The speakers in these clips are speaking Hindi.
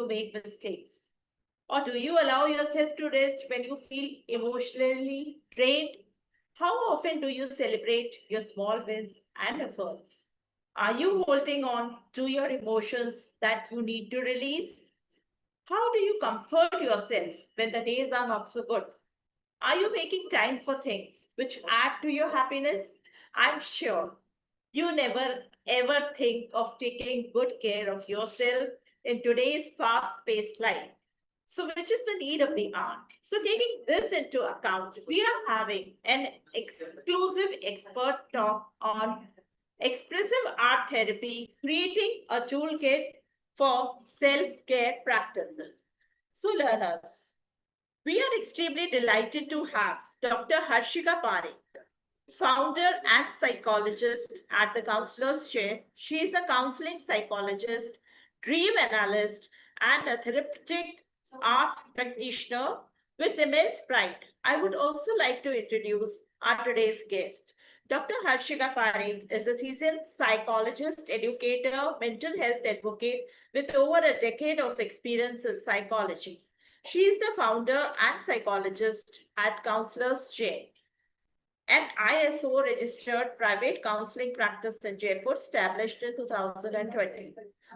you make mistakes? Or do you allow yourself to rest when you feel emotionally drained? How often do you celebrate your small wins and efforts? Are you holding on to your emotions that you need to release? How do you comfort yourself when the days are not so good? Are you making time for things which add to your happiness? I'm sure you never ever think of taking good care of yourself in today's fast paced life. So, which is the need of the hour? So, taking this into account, we are having an exclusive expert talk on expressive art therapy, creating a toolkit for self care practices. So, learners, we are extremely delighted to have Dr. Harshika Parekh, founder and psychologist at the Counselor's Chair. She is a counseling psychologist, dream analyst, and a therapeutic art practitioner with immense pride. I would also like to introduce our today's guest. Dr. Harshika Parekh is a seasoned psychologist, educator, mental health advocate with over a decade of experience in psychology. She is the founder and psychologist at Counselor's Chair, an ISO registered private counseling practice in Jaipur, established in 2020.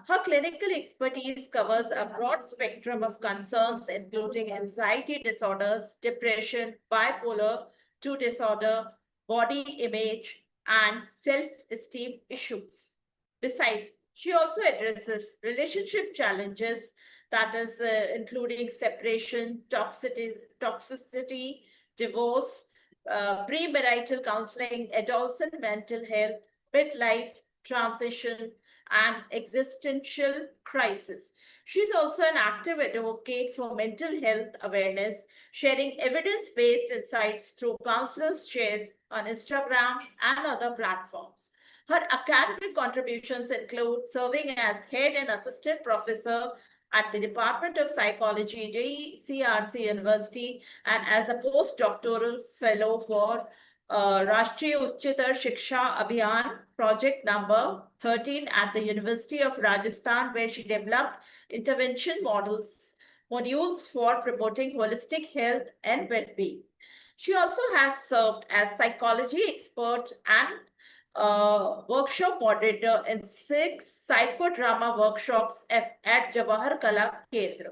Her clinical expertise covers a broad spectrum of concerns, including anxiety disorders, depression, bipolar 2 disorder, body image, and self esteem issues. Besides, she also addresses relationship challenges, that is, including separation, toxicity, divorce, premarital counseling, adolescent mental health, midlife transition, and existential crisis. She's also an active advocate for mental health awareness, sharing evidence based insights through counselors' chairs on Instagram and other platforms. Her academic contributions include serving as head and assistant professor at the Department of Psychology, JCRC University, and as a postdoctoral fellow for Rashtriya Uchchatar Shiksha Abhiyan project number 13 at the University of Rajasthan, where she developed intervention modules for promoting holistic health and well-being. She also has served as psychology expert and workshop moderator in 6 psychodrama workshops at Jawahar Kala Kendra,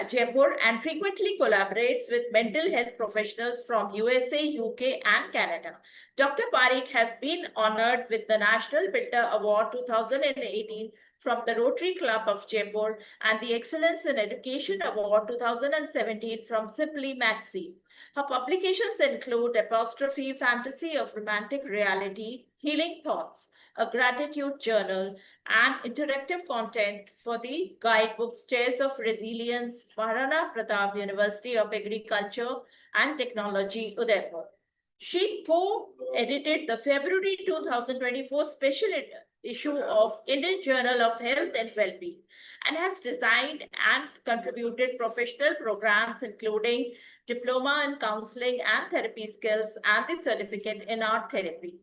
Jaipur, and frequently collaborates with mental health professionals from USA, UK, and Canada. Dr. Parekh has been honored with the National Builder Award 2018 from the Rotary Club of Jaipur and the Excellence in Education Award 2017 from Simply Magazine. Her publications include Apostrophe, Fantasy of Romantic Reality, Healing Thoughts, a Gratitude Journal, and interactive content for the guidebook Stairs of Resilience, Maharana Pratap University of Agriculture and Technology, Udaipur. She co-edited the February 2024 special issue of Indian Journal of Health and Wellbeing and has designed and contributed professional programs including diploma in counseling and therapy skills and the certificate in art therapy,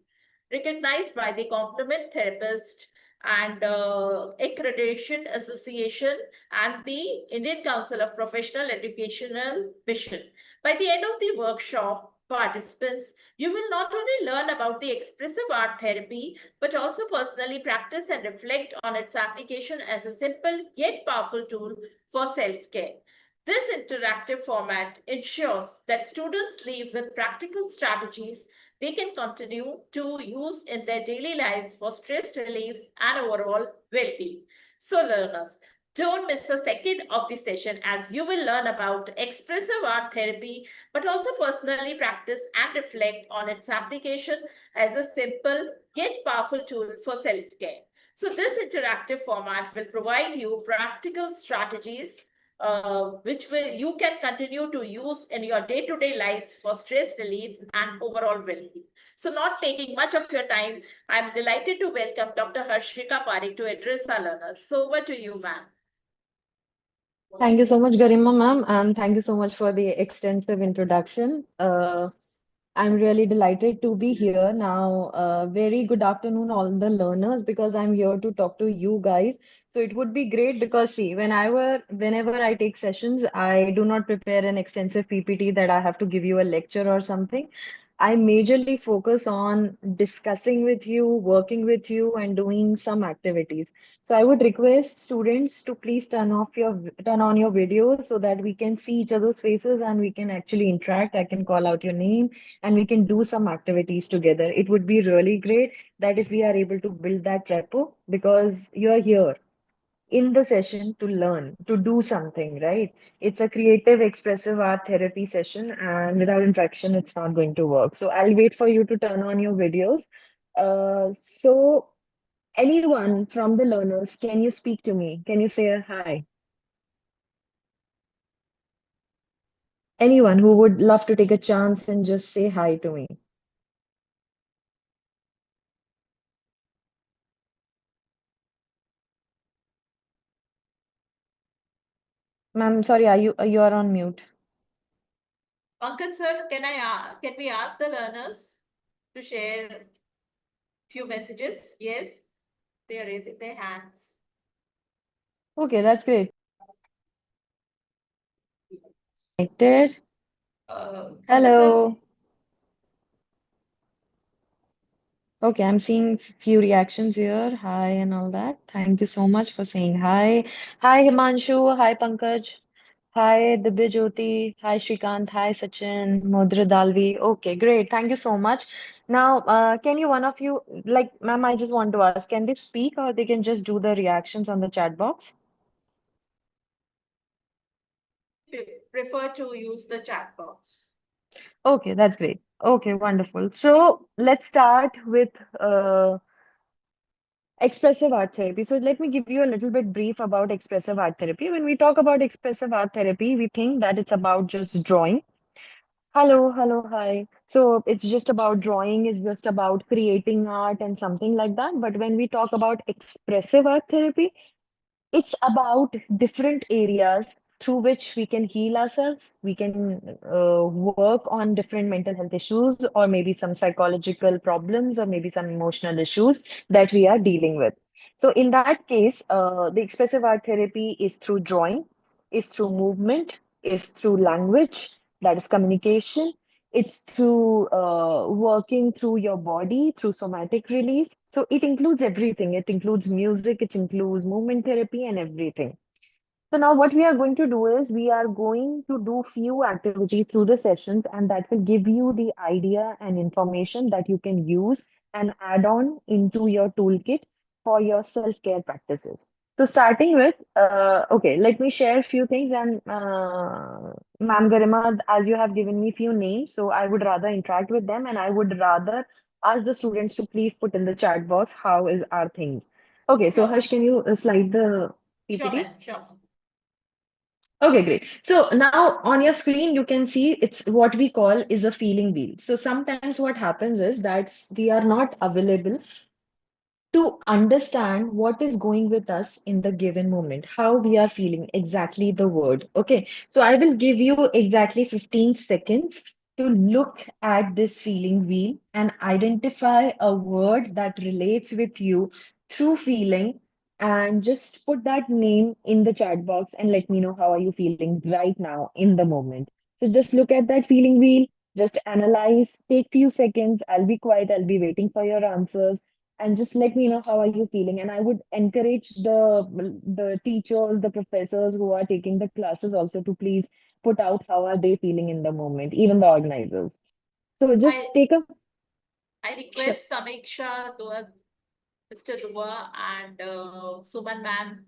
recognized by the Complement Therapist and Accreditation Association and the Indian Council of Professional Educational Mission. By the end of the workshop, participants, you will not only learn about the expressive art therapy, but also personally practice and reflect on its application as a simple yet powerful tool for self-care. This interactive format ensures that students leave with practical strategies they can continue to use in their daily lives for stress relief and overall well-being. So learners, don't miss a second of the session as you will learn about expressive art therapy, but also personally practice and reflect on its application as a simple yet powerful tool for self-care. So this interactive format will provide you practical strategies which you can continue to use in your day-to-day lives for stress relief and overall well-being. So not taking much of your time, I'm delighted to welcome Dr. Harshika Parekh to address our learners. So over to you, ma'am. Thank you so much, Garima ma'am, and thank you so much for the extensive introduction. I'm really delighted to be here now. Very good afternoon, all the learners, because I'm here to talk to you guys. So it would be great because see, whenever I take sessions, I do not prepare an extensive PPT that I have to give you a lecture or something. I majorly focus on discussing with you, working with you, and doing some activities. So I would request students to please turn on your videos so that we can see each other's faces and we can actually interact. I can call out your name and we can do some activities together. It would be really great that if we are able to build that rapport because you're here in the session to learn, to do something, right? It's a creative, expressive art therapy session, and without interaction, it's not going to work. So I'll wait for you to turn on your videos. So anyone from the learners, can you speak to me? Can you say a hi? Anyone who would love to take a chance and just say hi to me? Ma'am, sorry, you are on mute. Pankaj sir, can we ask the learners to share few messages? Yes, they are raising their hands. Okay, that's great. Connected. Pankaj sir, Hello. Okay, I'm seeing few reactions here. Hi and all that. Thank you so much for saying hi. Hi Himanshu. Hi Pankaj. Hi Dibyajyoti. Hi Shrikant. Hi Sachin. Modra Dalvi. Okay, great. Thank you so much. Now, can you one of you, like, ma'am, I just want to ask, can they speak or they can just do the reactions on the chat box? prefer to use the chat box. Okay, that's great. Okay, wonderful. So let's start with expressive art therapy. So let me give you a little bit brief about expressive art therapy. When we talk about expressive art therapy, we think that it's about just drawing. Hello, hello, hi. So it's just about drawing, it's just about creating art and something like that. But when we talk about expressive art therapy, it's about different areas through which we can heal ourselves. We can work on different mental health issues, or maybe some psychological problems, or maybe some emotional issues that we are dealing with. So, in that case, the expressive art therapy is through drawing, is through movement, is through language, that is communication. It's through working through your body, through somatic release. So it includes everything. It includes music, it includes movement therapy and everything. So now what we are going to do is we are going to do few activities through the sessions and that will give you the idea and information that you can use and add on into your toolkit for your self-care practices. So starting with, okay, let me share a few things and Ma'am Garima, as you have given me few names, so I would rather interact with them and I would rather ask the students to please put in the chat box how is our things. Okay, so Sure, Harsh, can you slide the sure, PPT? ma'am, sure. Okay, great. So now on your screen, you can see it's what we call is a feeling wheel. So sometimes what happens is that we are not available to understand what is going with us in the given moment, how we are feeling, exactly the word. Okay, so I will give you exactly 15 seconds to look at this feeling wheel and identify a word that relates with you through feeling and just put that name in the chat box and let me know how are you feeling right now in the moment. So just look at that feeling wheel, just analyze, take few seconds. I'll be quiet, I'll be waiting for your answers and just let me know how are you feeling. And I would encourage the teachers, the professors who are taking the classes also to please put out how are they feeling in the moment, even the organizers. So I just take a I sure. request Samiksha, Mr. Dua, and Suman ma'am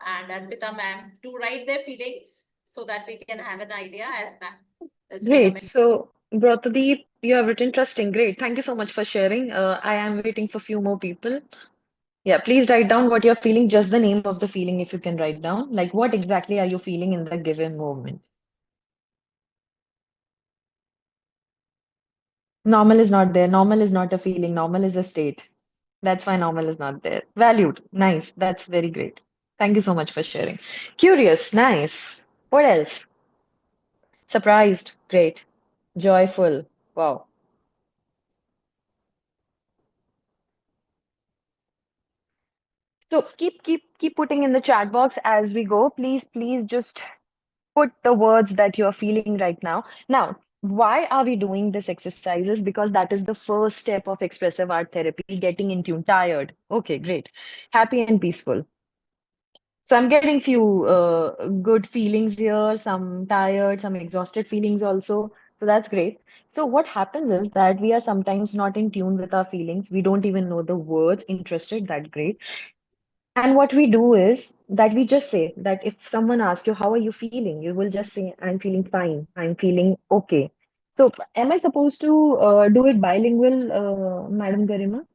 and Arpita ma'am to write their feelings so that we can have an idea as ma'am is Great. recommended. So Brotadeep, you have written interesting. Great. Thank you so much for sharing. I am waiting for few more people. Yeah, please write down what you're feeling, just the name of the feeling if you can write down. Like what exactly are you feeling in the given moment? Normal is not there. Normal is not a feeling. Normal is a state. That's why normal is not there. Valued. Nice. That's very great. Thank you so much for sharing. Curious. Nice. What else? Surprised. Great. Joyful. Wow. So keep putting in the chat box as we go. Please just put the words that you're feeling right now. Now, why are we doing this exercises? Because that is the first step of expressive art therapy, getting in tune, tired. Okay, great. Happy and peaceful. So I'm getting few good feelings here, some tired, some exhausted feelings also. So that's great. So what happens is that we are sometimes not in tune with our feelings. We don't even know the words interested. That great. And what we do is that we just say that if someone asks you, how are you feeling? You will just say, I'm feeling fine. I'm feeling okay. So am I supposed to do it bilingual, Madam Garima?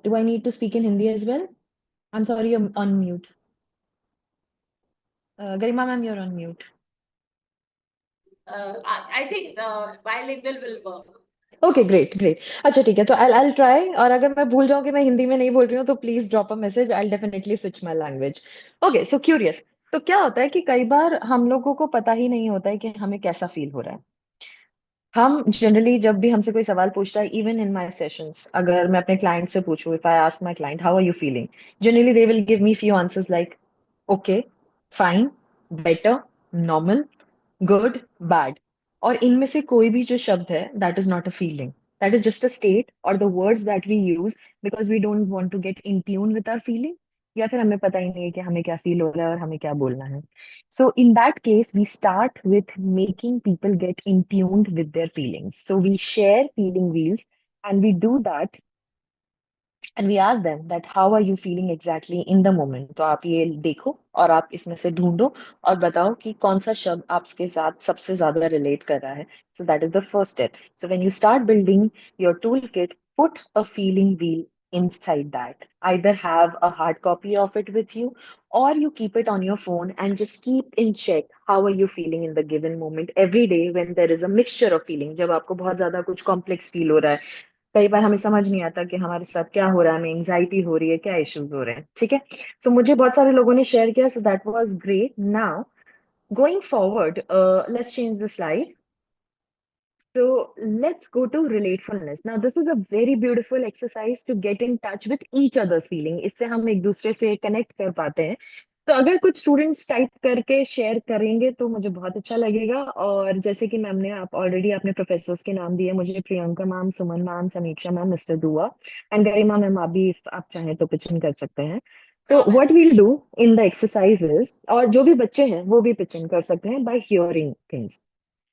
Do I need to speak in Hindi as well? I'm sorry, I'm on mute. Garima ma'am, you're on mute. I think bilingual will work. Okay great great अच्छा ठीक है तो I'll ट्राई और अगर मैं भूल जाऊं कि मैं हिंदी में नहीं बोल रही हूँ तो please drop a message I definitely switch my language okay so curious तो क्या होता है कि कई बार हम लोगों को पता ही नहीं होता है कि हमें कैसा फील हो रहा है हम जनरली जब भी हमसे कोई सवाल पूछता है इवन इन माय सेशंस अगर मैं अपने क्लाइंट से पूछूं if I ask my client how are you feeling generally they will give me few answers like okay fine better normal good bad और इनमें से कोई भी जो शब्द है that is not a feeling that is just a state और the words that we use because we don't want to get in tune with our feeling या फिर हमें पता ही नहीं है कि हमें क्या फील हो रहा है और हमें क्या बोलना है so in that case we start with making people get in tuned with their feelings so we share feeling wheels and we do that and we ask them that how are you feeling exactly in the moment तो आप ये देखो और आप इसमें से ढूंढो और बताओ कि कौन सा शब्द आपके साथ सबसे ज्यादा रिलेट कर रहा है so that is the first step so when you start building your toolkit put a feeling wheel inside that either have a hard copy of it with you or you keep it on your phone and just keep in check how are you feeling in the given moment every day when there is a mixture of feeling जब आपको बहुत ज्यादा कुछ कॉम्प्लेक्स फील हो रहा है कई बार हमें समझ नहीं आता कि हमारे साथ क्या हो रहा है हमें एंग्जाइटी हो रही है क्या इश्यूज हो रहे हैं ठीक है सो मुझे बहुत सारे लोगों ने शेयर किया so that was great now going forward let's change the slide so let's go to relatefulness. Now, this is a very beautiful exercise to get in touch with each other's feeling. इससे हम एक दूसरे से कनेक्ट कर पाते हैं तो अगर कुछ स्टूडेंट्स टाइप करके शेयर करेंगे तो मुझे बहुत अच्छा लगेगा और जैसे कि मैम ने आप ऑलरेडी अपने प्रोफेसर्स के नाम दिए मुझे प्रियंका मैम सुमन मैम समीक्षा मैम मिस्टर दुआ एंड गरिमा मैम आप भी if आप चाहें तो पिच इन कर सकते हैं सो हाँ ma'am. What we'll do in the exercises और जो भी बच्चे हैं वो भी पिच इन कर सकते हैं बाय हियरिंग थिंग्स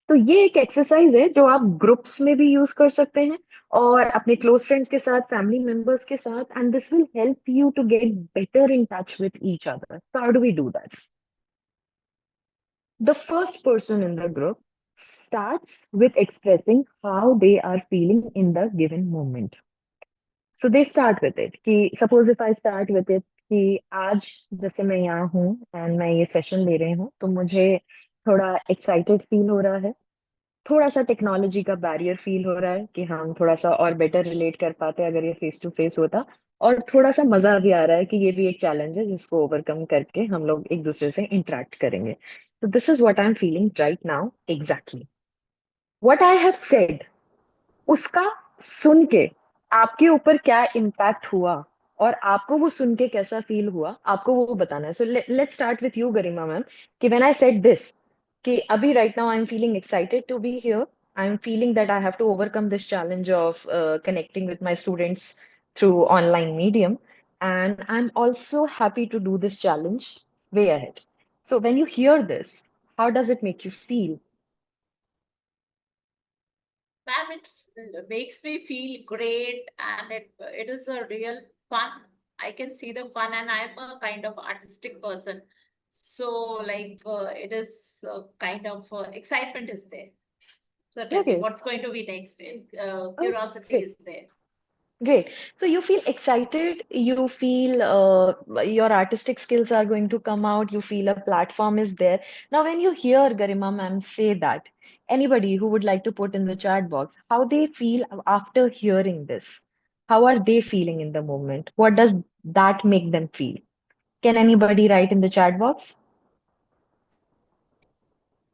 तो ये एक एक्सरसाइज है जो आप ग्रुप्स में भी यूज कर सकते हैं और अपने क्लोज फ्रेंड्स के साथ फैमिली मेंबर्स के साथ and this will help you to get better in touch with each other so how do we do that the first person in the group starts with expressing how they are feeling in the given moment so they start with it कि suppose if I start with it कि आज जैसे मैं यहाँ हूँ एंड मैं ये सेशन ले रही हूँ तो मुझे थोड़ा एक्साइटेड फील हो रहा है थोड़ा सा टेक्नोलॉजी का बैरियर फील हो रहा है कि हम थोड़ा सा और बेटर रिलेट कर पाते अगर ये फेस टू फेस होता और थोड़ा सा मजा भी आ रहा है कि ये भी एक चैलेंज है जिसको ओवरकम करके हम लोग एक दूसरे से इंटरेक्ट करेंगे तो this is what I am feeling right now exactly what I have said उसका सुन के आपके ऊपर क्या इम्पैक्ट हुआ और आपको वो सुन के कैसा फील हुआ आपको वो बताना है so let's start with you Garima ma'am कि व्हेन आई सेड दिस कि अभी right now I am feeling excited to be here I am feeling that I have to overcome this challenge of connecting with my students through online medium and I'm also happy to do this challenge way ahead so when you hear this how does it make you feel Ma'am, makes me feel great and it is a real fun. I can see the fun and I'm a kind of artistic person. So like it is kind of excitement is there. Certainly, okay what's going to be next? Curiosity okay is there. great. So you feel excited, you feel your artistic skills are going to come out, you feel a platform is there. Now, when you hear Garima ma'am say that, anybody who would like to put in the chat box, how they feel after hearing this? How are they feeling in the moment? What does that make them feel? Can anybody write in the chat box?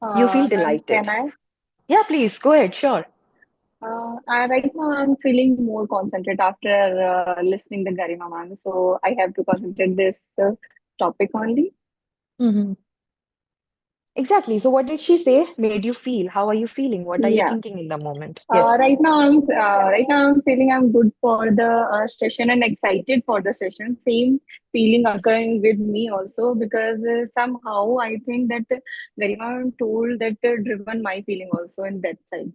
You feel Ma'am, can delighted. I? Yeah, please go ahead. Sure. Right now, I'm feeling more concentrate after listening the Garima ma'am. So I have to concentrate this topic only. Hmm. Exactly. So what did she say made you feel? How are you feeling? What are you Yeah. thinking in the moment? Yes. Right now I'm feeling I'm good for the session and excited for the session. Same feeling occurring with me also because somehow I think that Garima ma'am told that driven my feeling also in that side.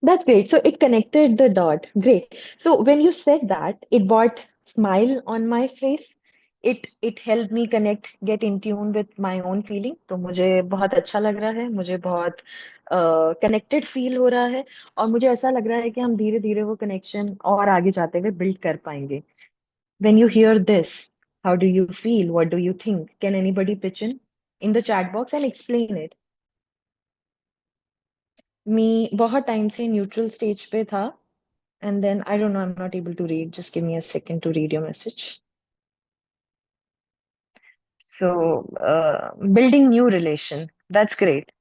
That's great. So it connected the dot. Great. So when you said that, it brought smile on my face. It helped me connect, get in tune with my own feeling. तो मुझे बहुत अच्छा लग रहा है. मुझे बहुत कनेक्टेड फील हो रहा है और मुझे ऐसा लग रहा है कि हम धीरे धीरे वो कनेक्शन और आगे जाते हुए बिल्ड कर पाएंगे. When you hear this, how do you feel? What do you think? Can anybody pitch in the chat box and explain it? मी बहुत टाइम से न्यूट्रल स्टेज पे था. And then I don't know, I'm not able to read. Just give me a second to read your message. So, building new relation. That's great.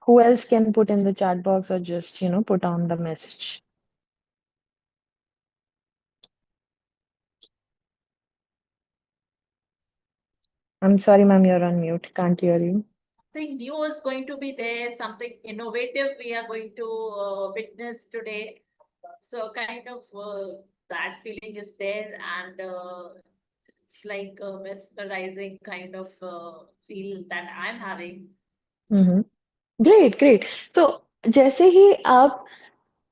Who else can put in the chat box or just, put on the message? I'm sorry, ma'am, you're on mute. Can't hear you. Something new is going to be there, something innovative we are going to witness today. So kind of that feeling is there, and it's like a mesmerizing kind of feel that I'm having. Mm-hmm. Great, great. So, जैसे ही आप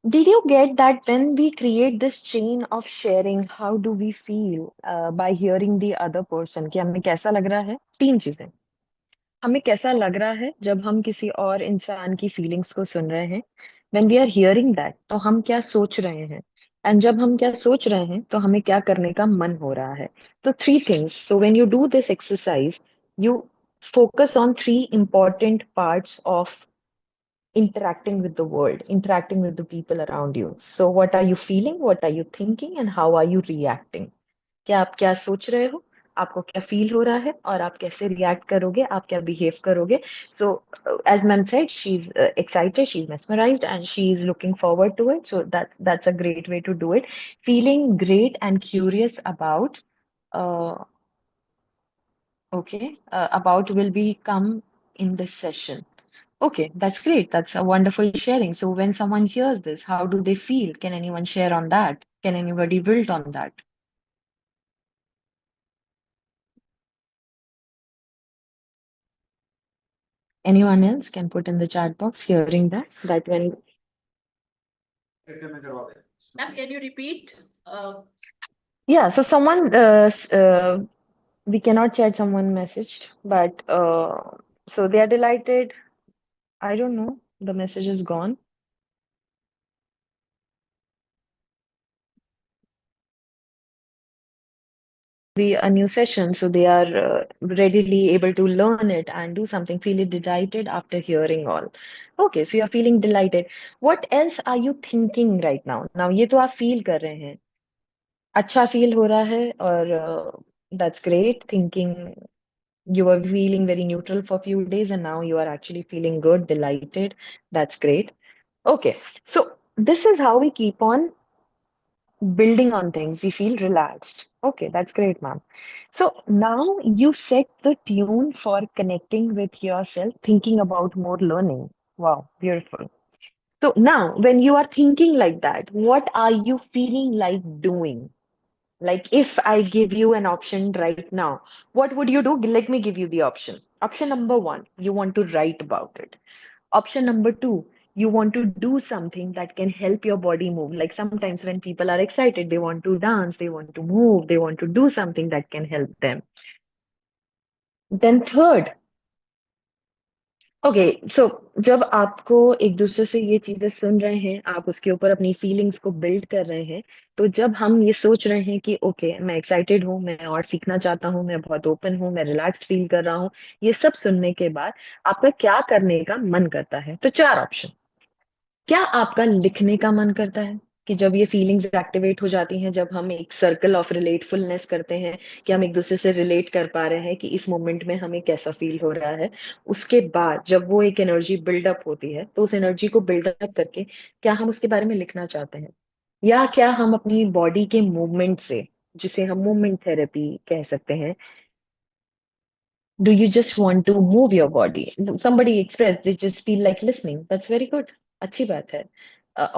did you get that when we create this chain of sharing, how do we feel by hearing the other person? कि हमें कैसा लग रहा है? तीन चीजें. हमें कैसा लग रहा है जब हम किसी और इंसान की फीलिंग्स को सुन रहे हैं. When we are hearing that, तो हम क्या सोच रहे हैं. एंड जब हम क्या सोच रहे हैं तो हमें क्या करने का मन हो रहा है. तो three things. So when you do this exercise, you focus on three important parts of interacting with the world, interacting with the people around you. So what are you feeling, what are you thinking, and how are you reacting? क्या आप क्या सोच रहे हो, आपको क्या फील हो रहा है और आप कैसे रिएक्ट करोगे, आप क्या बिहेव करोगे. So as ma'am said, she is excited, she is mesmerized and she is looking forward to it. So that's a great way to do it. Feeling great and curious uh, about will be come in this session. Okay, that's great. That's a wonderful sharing. So when someone hears this, how do they feel? Can anyone share on that? Can anybody build on that? Anyone else can put in the chat box hearing that when. Ma'am, can you repeat? Yeah, so someone we cannot chat, someone messaged, but so they are delighted. I don't know, the message is gone. Be a new session, so they are readily able to learn it and do something, feel it delighted after hearing all. Okay, so you're feeling delighted. What else are you thinking right now? Now ये तो आप feel कर रहे हैं, अच्छा feel हो रहा है और that's great. Thinking you were feeling very neutral for a few days and now you are actually feeling good, delighted. That's great. Okay, so this is how we keep on building on things. We feel relaxed. Okay, that's great, ma'am. So now you set the tune for connecting with yourself, thinking about more learning. Wow, beautiful. So now, when you are thinking like that, what are you feeling like doing? Like, if I give you an option right now, what would you do? Let me give you the option. Option number one, you want to write about it. Option number two, you want to do something that can help your body move. Like sometimes when people are excited, they want to dance, they want to move, they want to do something that can help them. Then third, okay, so जब आपको एक दूसरे से ये चीजें सुन रहे हैं, आप उसके ऊपर अपनी फीलिंग्स को बिल्ड कर रहे हैं. तो जब हम ये सोच रहे हैं कि ओके, मैं एक्साइटेड हूँ, मैं और सीखना चाहता हूँ, मैं बहुत ओपन हूँ, मैं रिलैक्स्ड फील कर रहा हूँ, ये सब सुनने के बाद आपका क्या करने का मन करता है? तो चार ऑप्शन. क्या आपका लिखने का मन करता है? कि जब ये फीलिंग्स एक्टिवेट हो जाती हैं, जब हम एक सर्कल ऑफ रिलेटफुलनेस करते हैं, कि हम एक दूसरे से रिलेट कर पा रहे हैं कि इस मोमेंट में हमें कैसा फील हो रहा है, उसके बाद जब वो एक एनर्जी बिल्डअप होती है, तो उस एनर्जी को बिल्डअप करके क्या हम उसके बारे में लिखना चाहते हैं, या क्या हम अपनी बॉडी के मूवमेंट से, जिसे हम मूवमेंट थेरेपी कह सकते हैं, do you just want to move your body? Somebody expressed they just feel like listening. That's very good. अच्छी बात है.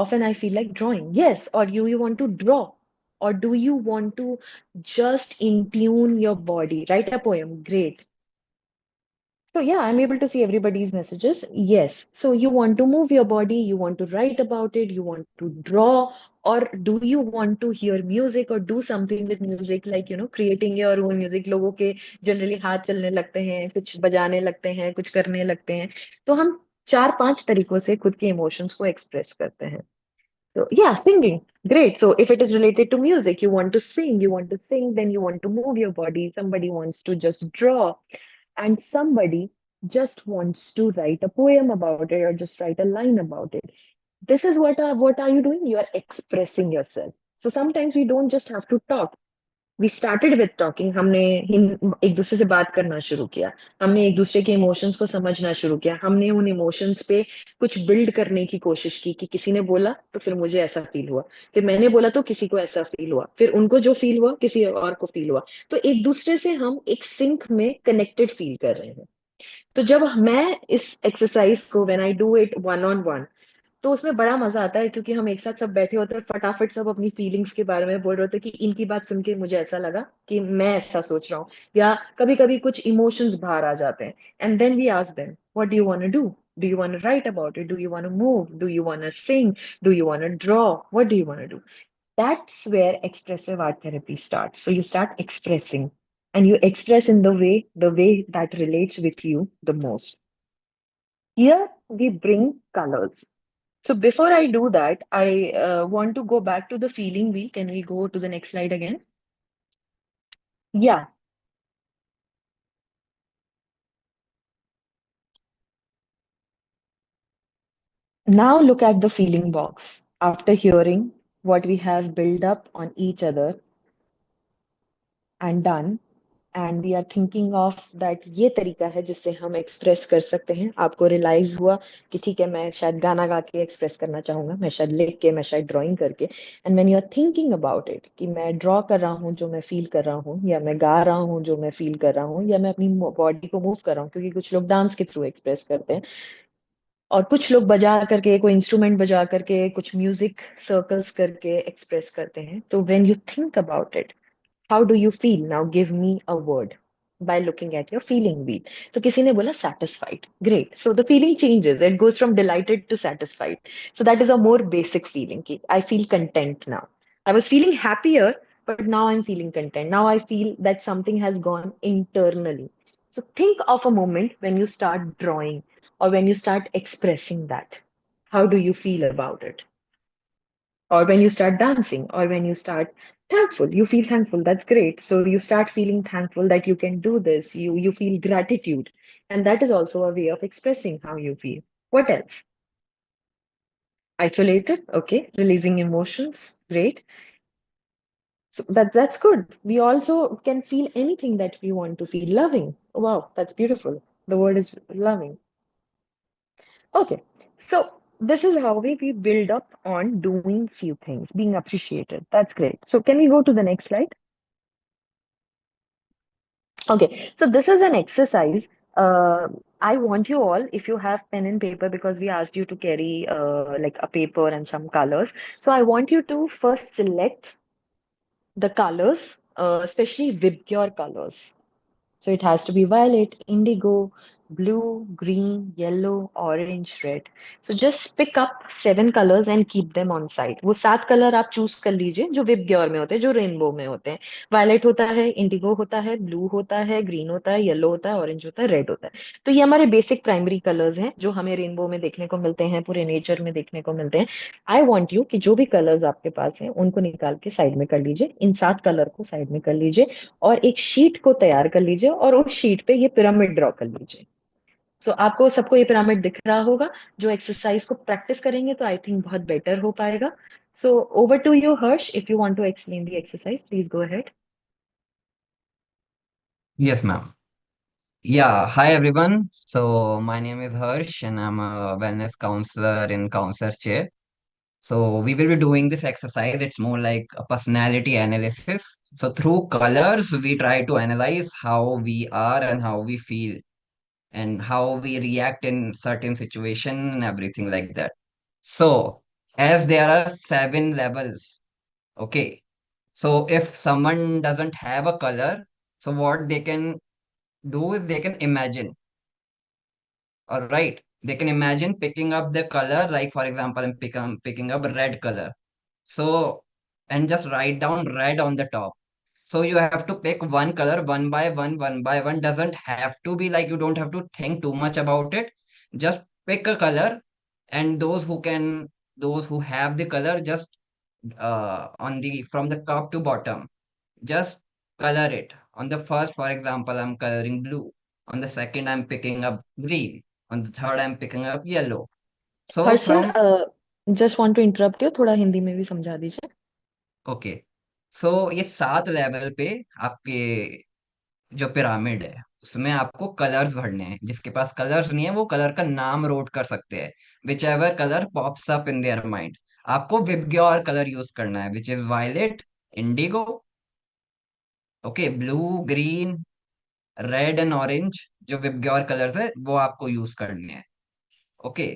Often I feel like drawing. Yes. Or you want to draw? Or do you want to just in tune your body? Write a poem. Great. So yeah, I'm able to see everybody's messages. Yes. So you want to move your body, you want to write about it, you want to draw, or do you want to hear music or do something with music, like creating your own music. लोगों के जनरली हाथ चलने लगते हैं, कुछ बजाने लगते हैं, कुछ करने लगते हैं. तो हम 4-5 तरीकों से खुद के इमोशंस को एक्सप्रेस करते हैं. So yeah, singing. Great. So if it is related to music, you want to sing, then you want to move your body. Somebody wants to just draw, and somebody just wants to write a poem about it or just write a line about it. This is what are you doing? You are expressing yourself. So sometimes we don't just have to talk. We started with talking. हमने एक दूसरे से बात करना शुरू किया. हमने एक दूसरे के इमोशंस को समझना शुरू किया. हमने उन इमोशंस पे कुछ बिल्ड करने की कोशिश की, कि किसी ने बोला तो फिर मुझे ऐसा फील हुआ, फिर मैंने बोला तो किसी को ऐसा फील हुआ, फिर उनको जो फील हुआ किसी और को फील हुआ. तो एक दूसरे से हम एक सिंक में कनेक्टेड फील कर रहे हैं. तो जब मैं इस एक्सरसाइज को when I do it one on one, तो उसमें बड़ा मजा आता है, क्योंकि हम एक साथ सब बैठे होते हैं, फटाफट सब अपनी फीलिंग्स के बारे में बोल रहे होते हैं, कि इनकी बात सुन के मुझे ऐसा लगा कि मैं ऐसा सोच रहा हूँ, या कभी कभी कुछ इमोशंस बाहर आ जाते हैं. And then we ask them, what do you want to do? Do you want to write about it? Do you want to move? Do you want to sing? Do you want to draw? What do you want to do? That's where expressive art therapy starts. So you start expressing, and you express in the way that relates with you the most. Here we bring colors. So before I do that, I want to go back to the feeling wheel. Can we go to the next slide again? Yeah. Now look at the feeling box. After hearing what we have built up on each other and done, and we are thinking of that ये तरीका है जिससे हम एक्सप्रेस कर सकते हैं. आपको रियलाइज हुआ कि ठीक है, मैं शायद गाना गा के एक्सप्रेस करना चाहूंगा, मैं शायद लिख के, मैं शायद ड्राइंग करके. And when you are thinking about it, कि मैं ड्रॉ कर रहा हूँ जो मैं फील कर रहा हूँ, या मैं गा रहा हूँ जो मैं फील कर रहा हूँ, या मैं अपनी बॉडी को मूव कर रहा हूँ, क्योंकि कुछ लोग डांस के थ्रू एक्सप्रेस करते हैं, और कुछ लोग बजा करके, कोई इंस्ट्रूमेंट बजा करके, कुछ म्यूजिक सर्कल्स करके एक्सप्रेस करते हैं. तो when you think about it, how do you feel? Now give me a word by looking at your feeling wheel. तो किसी ने बोला satisfied. Great. So the feeling changes. It goes from delighted to satisfied. So that is a more basic feeling. कि I feel content now. I was feeling happier, but now I'm feeling content. Now I feel that something has gone internally. So think of a moment when you start drawing or when you start expressing that. How do you feel about it? Or when you start dancing, or when you start thankful, you feel thankful. That's great. So you start feeling thankful that you can do this. You feel gratitude, and that is also a way of expressing how you feel. What else? Isolated. Okay. Releasing emotions. Great. So that's good. We also can feel anything that we want to feel. Loving. Wow, that's beautiful. The word is loving. Okay, so this is how we build up on doing few things, being appreciated. That's great. So can we go to the next slide? Okay, so this is an exercise. I want you all, if you have pen and paper, because we asked you to carry like a paper and some colors. So I want you to first select the colors, especially Vibgyor colors. So it has to be violet, indigo, blue, green, yellow, orange, red. So just pick up 7 colors and keep them on side. वो 7 कलर आप चूज कर लीजिए जो विब ग्योर में होते हैं, जो रेनबो में होते हैं. वायलेट होता है, इंडिगो होता है, ब्लू होता है, ग्रीन होता है, येलो होता है, ऑरेंज होता है, रेड होता है. तो ये हमारे बेसिक प्राइमरी कलर्स हैं जो हमें रेनबो में देखने को मिलते हैं, पूरे नेचर में देखने को मिलते हैं. आई वॉन्ट यू कि जो भी कलर्स आपके पास हैं उनको निकाल के साइड में कर लीजिए. इन 7 कलर को साइड में कर लीजिए और एक शीट को तैयार कर लीजिए, और उस शीट पे ये पिरामिड ड्रॉ कर लीजिए. सो आपको सबको ये पिरामिड दिख रहा होगा. जो एक्सरसाइज को प्रैक्टिस करेंगे तो आई थिंक बहुत बेटर हो पाएगा. So over to you, Harsh. If you want to explain the exercise, please go ahead. Yes, ma'am. Yeah, hi everyone. So my name is Harsh and I'm a wellness counselor in Counselor's Chair. So we will be doing this exercise. It's more like a personality analysis. So through colors, we try to analyze how we are and how we feel and how we react in certain situation and everything like that. So as there are 7 levels, okay. So if someone doesn't have a color, so what they can do is they can imagine. All right. They can imagine picking up the color, like for example, picking up red color. So, and just write down red on the top. So you have to pick one color one by one, one by one. Doesn't have to be like you don't have to think too much about it. Just pick a color, and those who have the color, just on the from the top to bottom, just color it. On the first, for example, I'm coloring blue. On the second, I'm picking up green. On the third, I'm picking up yellow. So Harsh from sir, just want to interrupt you, थोड़ा हिंदी में भी समझा दीजिए. ओके, सो ये 7 लेवल पे आपके जो पिरामिड है उसमें आपको कलर्स भरने हैं. जिसके पास कलर्स नहीं है वो कलर का नाम नोट कर सकते हैं. Whichever colour pops up in their mind. आपको विबग्योर कलर यूज करना है which is violet, indigo, okay, blue, green, red and orange. जो विबग्योर कलर्स है वो आपको यूज करने हैं. ओके,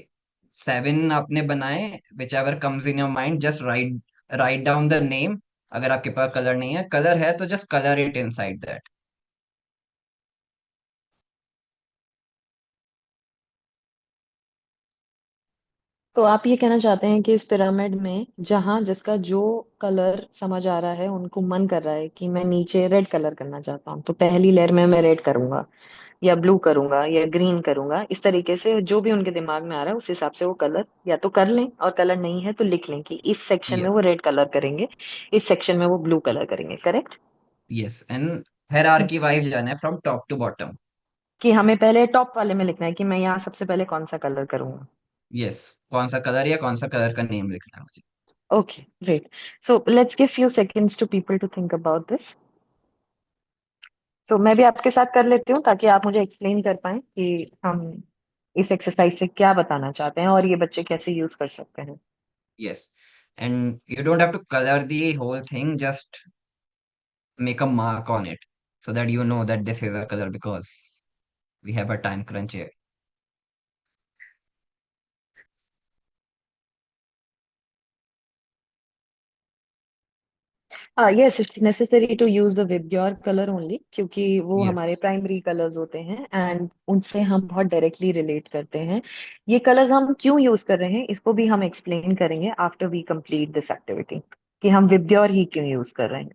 7 आपने बनाए. Which ever comes in your mind just right write down the name. अगर आपके पास कलर नहीं है, कलर है तो just colour it inside that. तो आप ये कहना चाहते हैं कि इस पिरामिड में जहां जिसका जो कलर समझ आ रहा है, उनको मन कर रहा है कि मैं नीचे रेड कलर करना चाहता हूँ, तो पहली लेयर में मैं रेड करूंगा या ब्लू करूंगा या ग्रीन करूंगा. इस तरीके से जो भी उनके दिमाग में आ रहा है उस हिसाब से वो कलर या तो कर लें, और कलर नहीं है तो लिख लें कि इस सेक्शन में वो यस, रेड कलर करेंगे, इस सेक्शन में वो ब्लू कलर करेंगे. Correct? Yes, and hierarchy wise जाना है फ्रॉम टॉप टू बॉटम. कि हमें पहले टॉप वाले में लिखना है कि मैं यहाँ सबसे पहले कौन सा कलर करूंगा. यस, कौन सा कलर या कौन सा कलर का नेम लिखना है मुझे. Okay, great. So let's give few seconds to people to think about this. So मैं भी आपके साथ कर लेती हूँ ताकि आप मुझे एक्सप्लेन कर पाएं कि हम इस एक्सरसाइज से क्या बताना चाहते हैं और ये बच्चे कैसे यूज कर सकते हैं. Yes, and you don't have to colour the whole thing, just make a mark on it so that you know that this is a color because we have a time crunch here. Yes, it's necessary to use the Vibgyor color only क्योंकि वो हमारे Yes, प्राइमरी कलर्स होते हैं एंड उनसे हम बहुत डायरेक्टली रिलेट करते हैं. ये कलर्स हम क्यों यूज कर रहे हैं इसको भी हम एक्सप्लेन करेंगे after we complete this activity, कि हम Vibgyor ही क्यों यूज कर रहे हैं.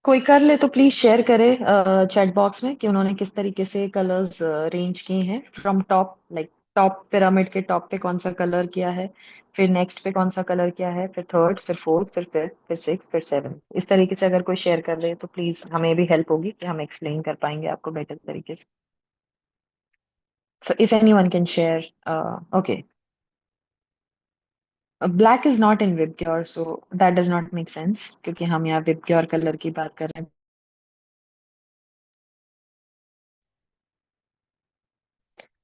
कोई कर ले तो प्लीज शेयर करे चैट बॉक्स में कि उन्होंने किस तरीके से कलर्स अरेंज किए हैं from top, like top pyramid के टॉप पे कौन सा कलर किया है, फिर नेक्स्ट पे कौन सा कलर किया है, फिर थर्ड, फिर फोर्थ, फिर फिफ्थ, फिर सिक्स, फिर सेवन. इस तरीके से अगर कोई शेयर कर ले तो प्लीज हमें भी हेल्प होगी कि हम एक्सप्लेन कर पाएंगे आपको बेटर तरीके से. So if anyone can share. Okay. Black is not in VIBGYOR so that does not make sense क्योंकि हम यहाँ विबग्योर कलर की बात कर रहे हैं.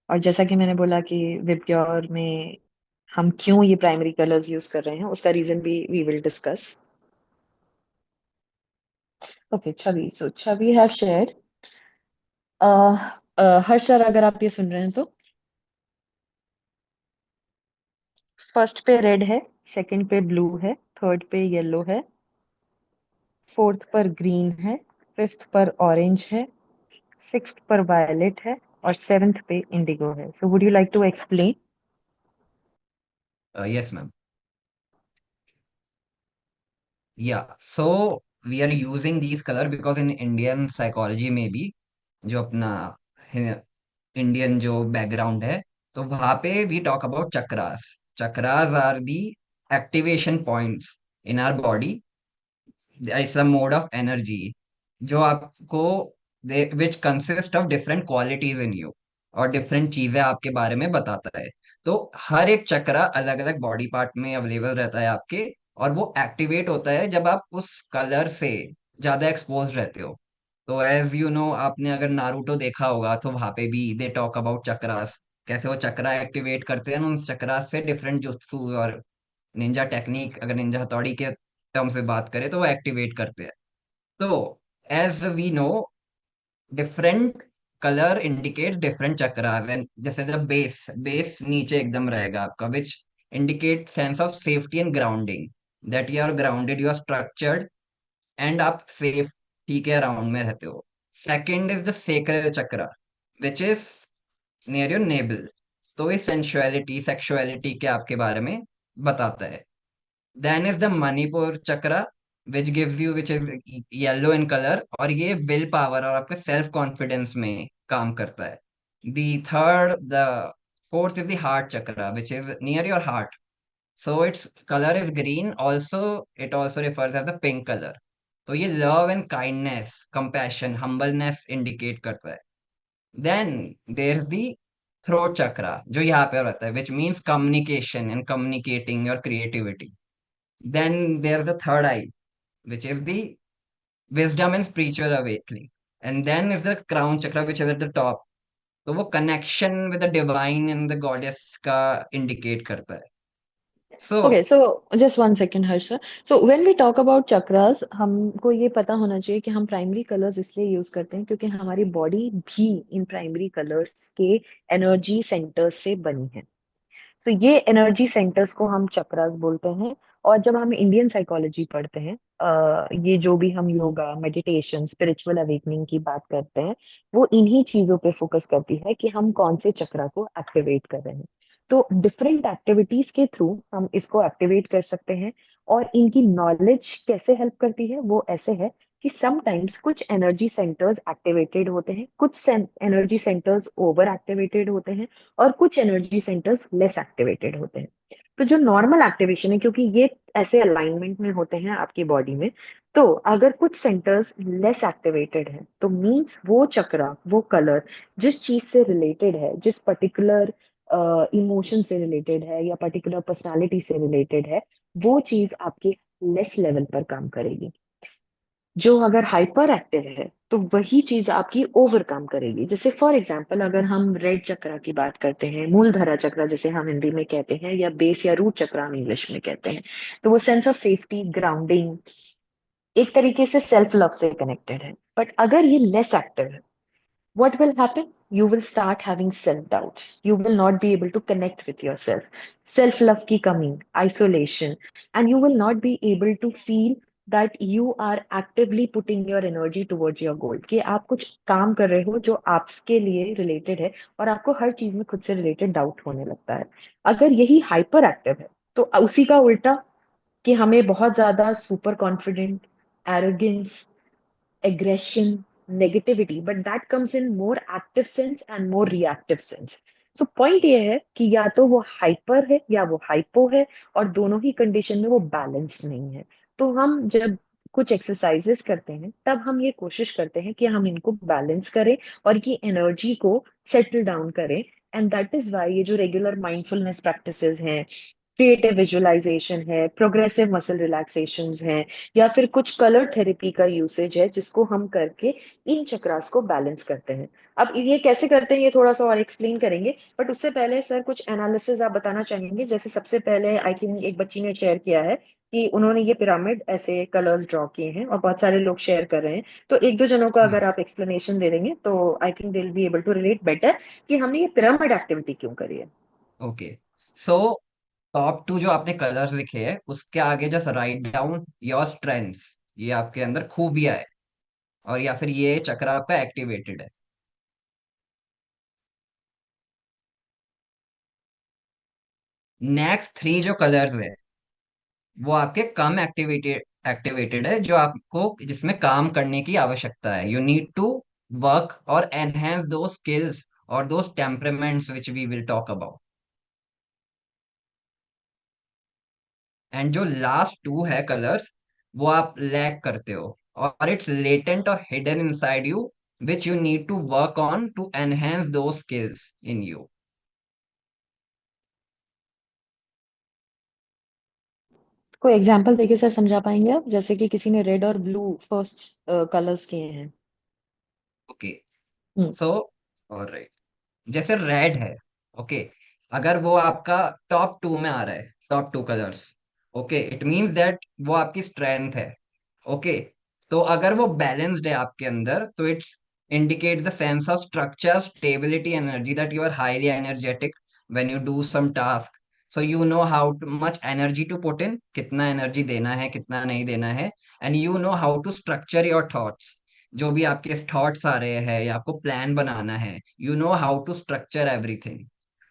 और जैसा कि मैंने बोला कि विबग्योर में हम क्यों ये प्राइमरी कलर्स यूज कर रहे हैं उसका रीजन भी we will discuss. Okay, Chhavi. So Chhavi have shared. Harsh sir, अगर आप ये सुन रहे हैं तो फर्स्ट पे रेड है, सेकंड पे ब्लू है, थर्ड पे येलो है, फोर्थ पर ग्रीन है, फिफ्थ पर ऑरेंज है, सिक्स्थ पर वायलेट है और सेवेंथ पे इंडिगो है. So would you like to explain? Yes, ma'am. Yeah, so we are using these color because in Indian psychology में भी जो अपना इंडियन जो बैकग्राउंड है, तो वहां पे we talk about chakras. Chakras are the activation points in our body. It's a mode of energy जो आपको which consist of different qualities in you, और डिफरेंट चीजें आपके बारे में बताता है. तो हर एक चक्रा अलग अलग बॉडी पार्ट में अवेलेबल रहता है आपके, और वो एक्टिवेट होता है जब आप उस कलर से ज्यादा एक्सपोज रहते हो. तो एज यू नो, आपने अगर नारुतो देखा होगा तो वहां पे भी दे टॉक अबाउट चक्रास, कैसे वो चक्रा एक्टिवेट करते हैं, उन चक्रास से डिफरेंट जुत्सु और निंजा टेक्निक, अगर निंजा हथौड़ी के टर्म से बात करें, तो वो एक्टिवेट करते हैं. तो as we know, different colour indicate different chakras. And जैसे द बेस बेस नीचे एकदम रहेगा आपका, which indicate sense of safety and grounding, that you are grounded, you are structured, and आप सेफ, ठीक है, अराउंड में रहते हो. Second is the sacral chakra, which is near your navel. तो ये सेंसुअलिटी, सेक्सुअलिटी के आपके बारे में बताता है. Then is the Manipur chakra, which gives you, which is yellow in colour, और ये विल पावर और आपके सेल्फ कॉन्फिडेंस में काम करता है. The fourth is the heart chakra, which is near your heart. So its colour is green also. It also refers as the pink colour. तो ये love and kindness, compassion, humbleness indicate करता है. Then there is the throat chakra, जो यहाँ पे रहता है, which means communication and communicating your creativity. Then there's the third eye, which is the wisdom and spiritual awakening. And then is the crown chakra, which is at the top. तो वो connection with the divine and the goddess का इंडिकेट करता है. सो Okay, so just one second, Harsha. So when we talk about chakras, हमको ये पता होना चाहिए कि हम प्राइमरी कलर्स इसलिए यूज करते हैं क्योंकि हमारी बॉडी भी इन प्राइमरी कलर्स के एनर्जी सेंटर्स से बनी है. तो ये एनर्जी सेंटर्स को हम चक्रास बोलते हैं. और जब हम इंडियन साइकोलॉजी पढ़ते हैं, ये जो भी हम योगा, मेडिटेशन, स्पिरिचुअल अवेकनिंग की बात करते हैं, वो इन्हीं चीजों पे फोकस करती है कि हम कौन से चक्रा को एक्टिवेट कर रहे हैं. तो डिफरेंट एक्टिविटीज के थ्रू हम इसको एक्टिवेट कर सकते हैं. और इनकी नॉलेज कैसे हेल्प करती है वो ऐसे है कि समटाइम्स कुछ एनर्जी सेंटर्स एक्टिवेटेड होते हैं, कुछ एनर्जी सेंटर्स ओवर एक्टिवेटेड होते हैं, और कुछ एनर्जी सेंटर्स लेस एक्टिवेटेड होते हैं. तो जो नॉर्मल एक्टिवेशन है, क्योंकि ये ऐसे अलाइनमेंट में होते हैं आपकी बॉडी में, तो अगर कुछ सेंटर्स लेस एक्टिवेटेड है तो मींस वो चक्रा, वो कलर जिस चीज से रिलेटेड है, जिस पर्टिकुलर इमोशन से रिलेटेड है या पर्टिकुलर पर्सनालिटी से रिलेटेड है, वो चीज आपके लेस लेवल पर काम करेगी. जो अगर हाइपर एक्टिव है तो वही चीज आपकी ओवर काम करेगी. जैसे फॉर एग्जांपल अगर हम रेड चक्रा की बात करते हैं, मूलधारा चक्रा जिसे हम हिंदी में कहते हैं, या बेस या रूट चक्रा हम इंग्लिश में कहते हैं, तो वो सेंस ऑफ सेफ्टी, ग्राउंडिंग, एक तरीके से सेल्फ लव से कनेक्टेड है. बट अगर ये लेस एक्टिव है, what will happen? You will start having self doubts. You will not be able to connect with yourself. Self love की कमी, isolation, and you will not be able to feel that you are actively putting your energy towards your goal. कि आप कुछ काम कर रहे हो जो आपके लिए रिलेटेड है, और आपको हर चीज में खुद से रिलेटेड डाउट होने लगता है. अगर यही हाइपर एक्टिव है तो उसी का उल्टा, कि हमें बहुत ज्यादा super confident, arrogance, aggression, negativity, but that comes in more active sense and more reactive sense. So point ये है कि या तो वो हाइपर है या वो हाइपो है, और दोनों ही कंडीशन में वो बैलेंस नहीं है. तो हम जब कुछ एक्सरसाइजेस करते हैं तब हम ये कोशिश करते हैं कि हम इनको बैलेंस करें और की एनर्जी को सेटल डाउन करें. एंड दैट इज वाई ये जो रेगुलर माइंडफुलनेस प्रैक्टिसेस हैं, क्रिएटिव विजुअलाइजेशन है, प्रोग्रेसिव मसल रिलैक्सेशंस हैं, या फिर कुछ कलर थेरेपी का यूसेज है जिसको हम करके इन चक्रास को बैलेंस करते हैं. अब ये कैसे करते हैं ये थोड़ा सा और एक्सप्लेन करेंगे, बट उससे पहले सर कुछ एनालिसिस आप बताना चाहेंगे? जैसे सबसे पहले आई थिंक एक बच्ची ने शेयर किया है कि उन्होंने ये पिरामिड ऐसे कलर्स ड्रॉ किए हैं, और बहुत सारे लोग शेयर कर रहे हैं. तो एक दो जनों का अगर आप एक्सप्लेनेशन दे देंगे तो I think they will be able to relate better कि हमने ये पिरामिड एक्टिविटी क्यों करी है. ओके, सो टॉप टू जो आपने कलर्स लिखे हैं उसके आगे just write down your strengths, ये आपके अंदर खूबियां है, और या फिर ये चक्र आपका एक्टिवेटेड है। नेक्स्ट थ्री जो कलर्स है वो आपके कम एक्टिवेटेड एक्टिवेटेड है, जो आपको जिसमें काम करने की आवश्यकता है। यू नीड टू वर्क और एनहेंस दो स्किल्स और दो temperaments which we will talk about. And जो लास्ट टू है कलर्स, वो आप लैक करते हो, और इट्स लेटेंट और hidden inside you, which you need to work on to enhance दो स्किल्स इन यू। कोई एग्जांपल देके सर समझा पाएंगे आप, जैसे कि किसी ने रेड और ब्लू फर्स्ट कलर्स किए हैं। ओके, हम्म। सो और जैसे रेड है, ओके, अगर वो आपका टॉप टू में आ रहा है, top two colours, okay, it means that वो आपकी स्ट्रेंथ है। ओके, तो अगर वो बैलेंस्ड है आपके अंदर, तो it's indicate the sense of structure, stability, energy, that you are highly energetic when you do some task. So you know how to much energy to put in, कितना एनर्जी देना है कितना नहीं देना है, and you know how to structure your thoughts. जो भी आपके थॉट्स आ रहे हैं या आपको प्लान बनाना है, you know how to structure everything.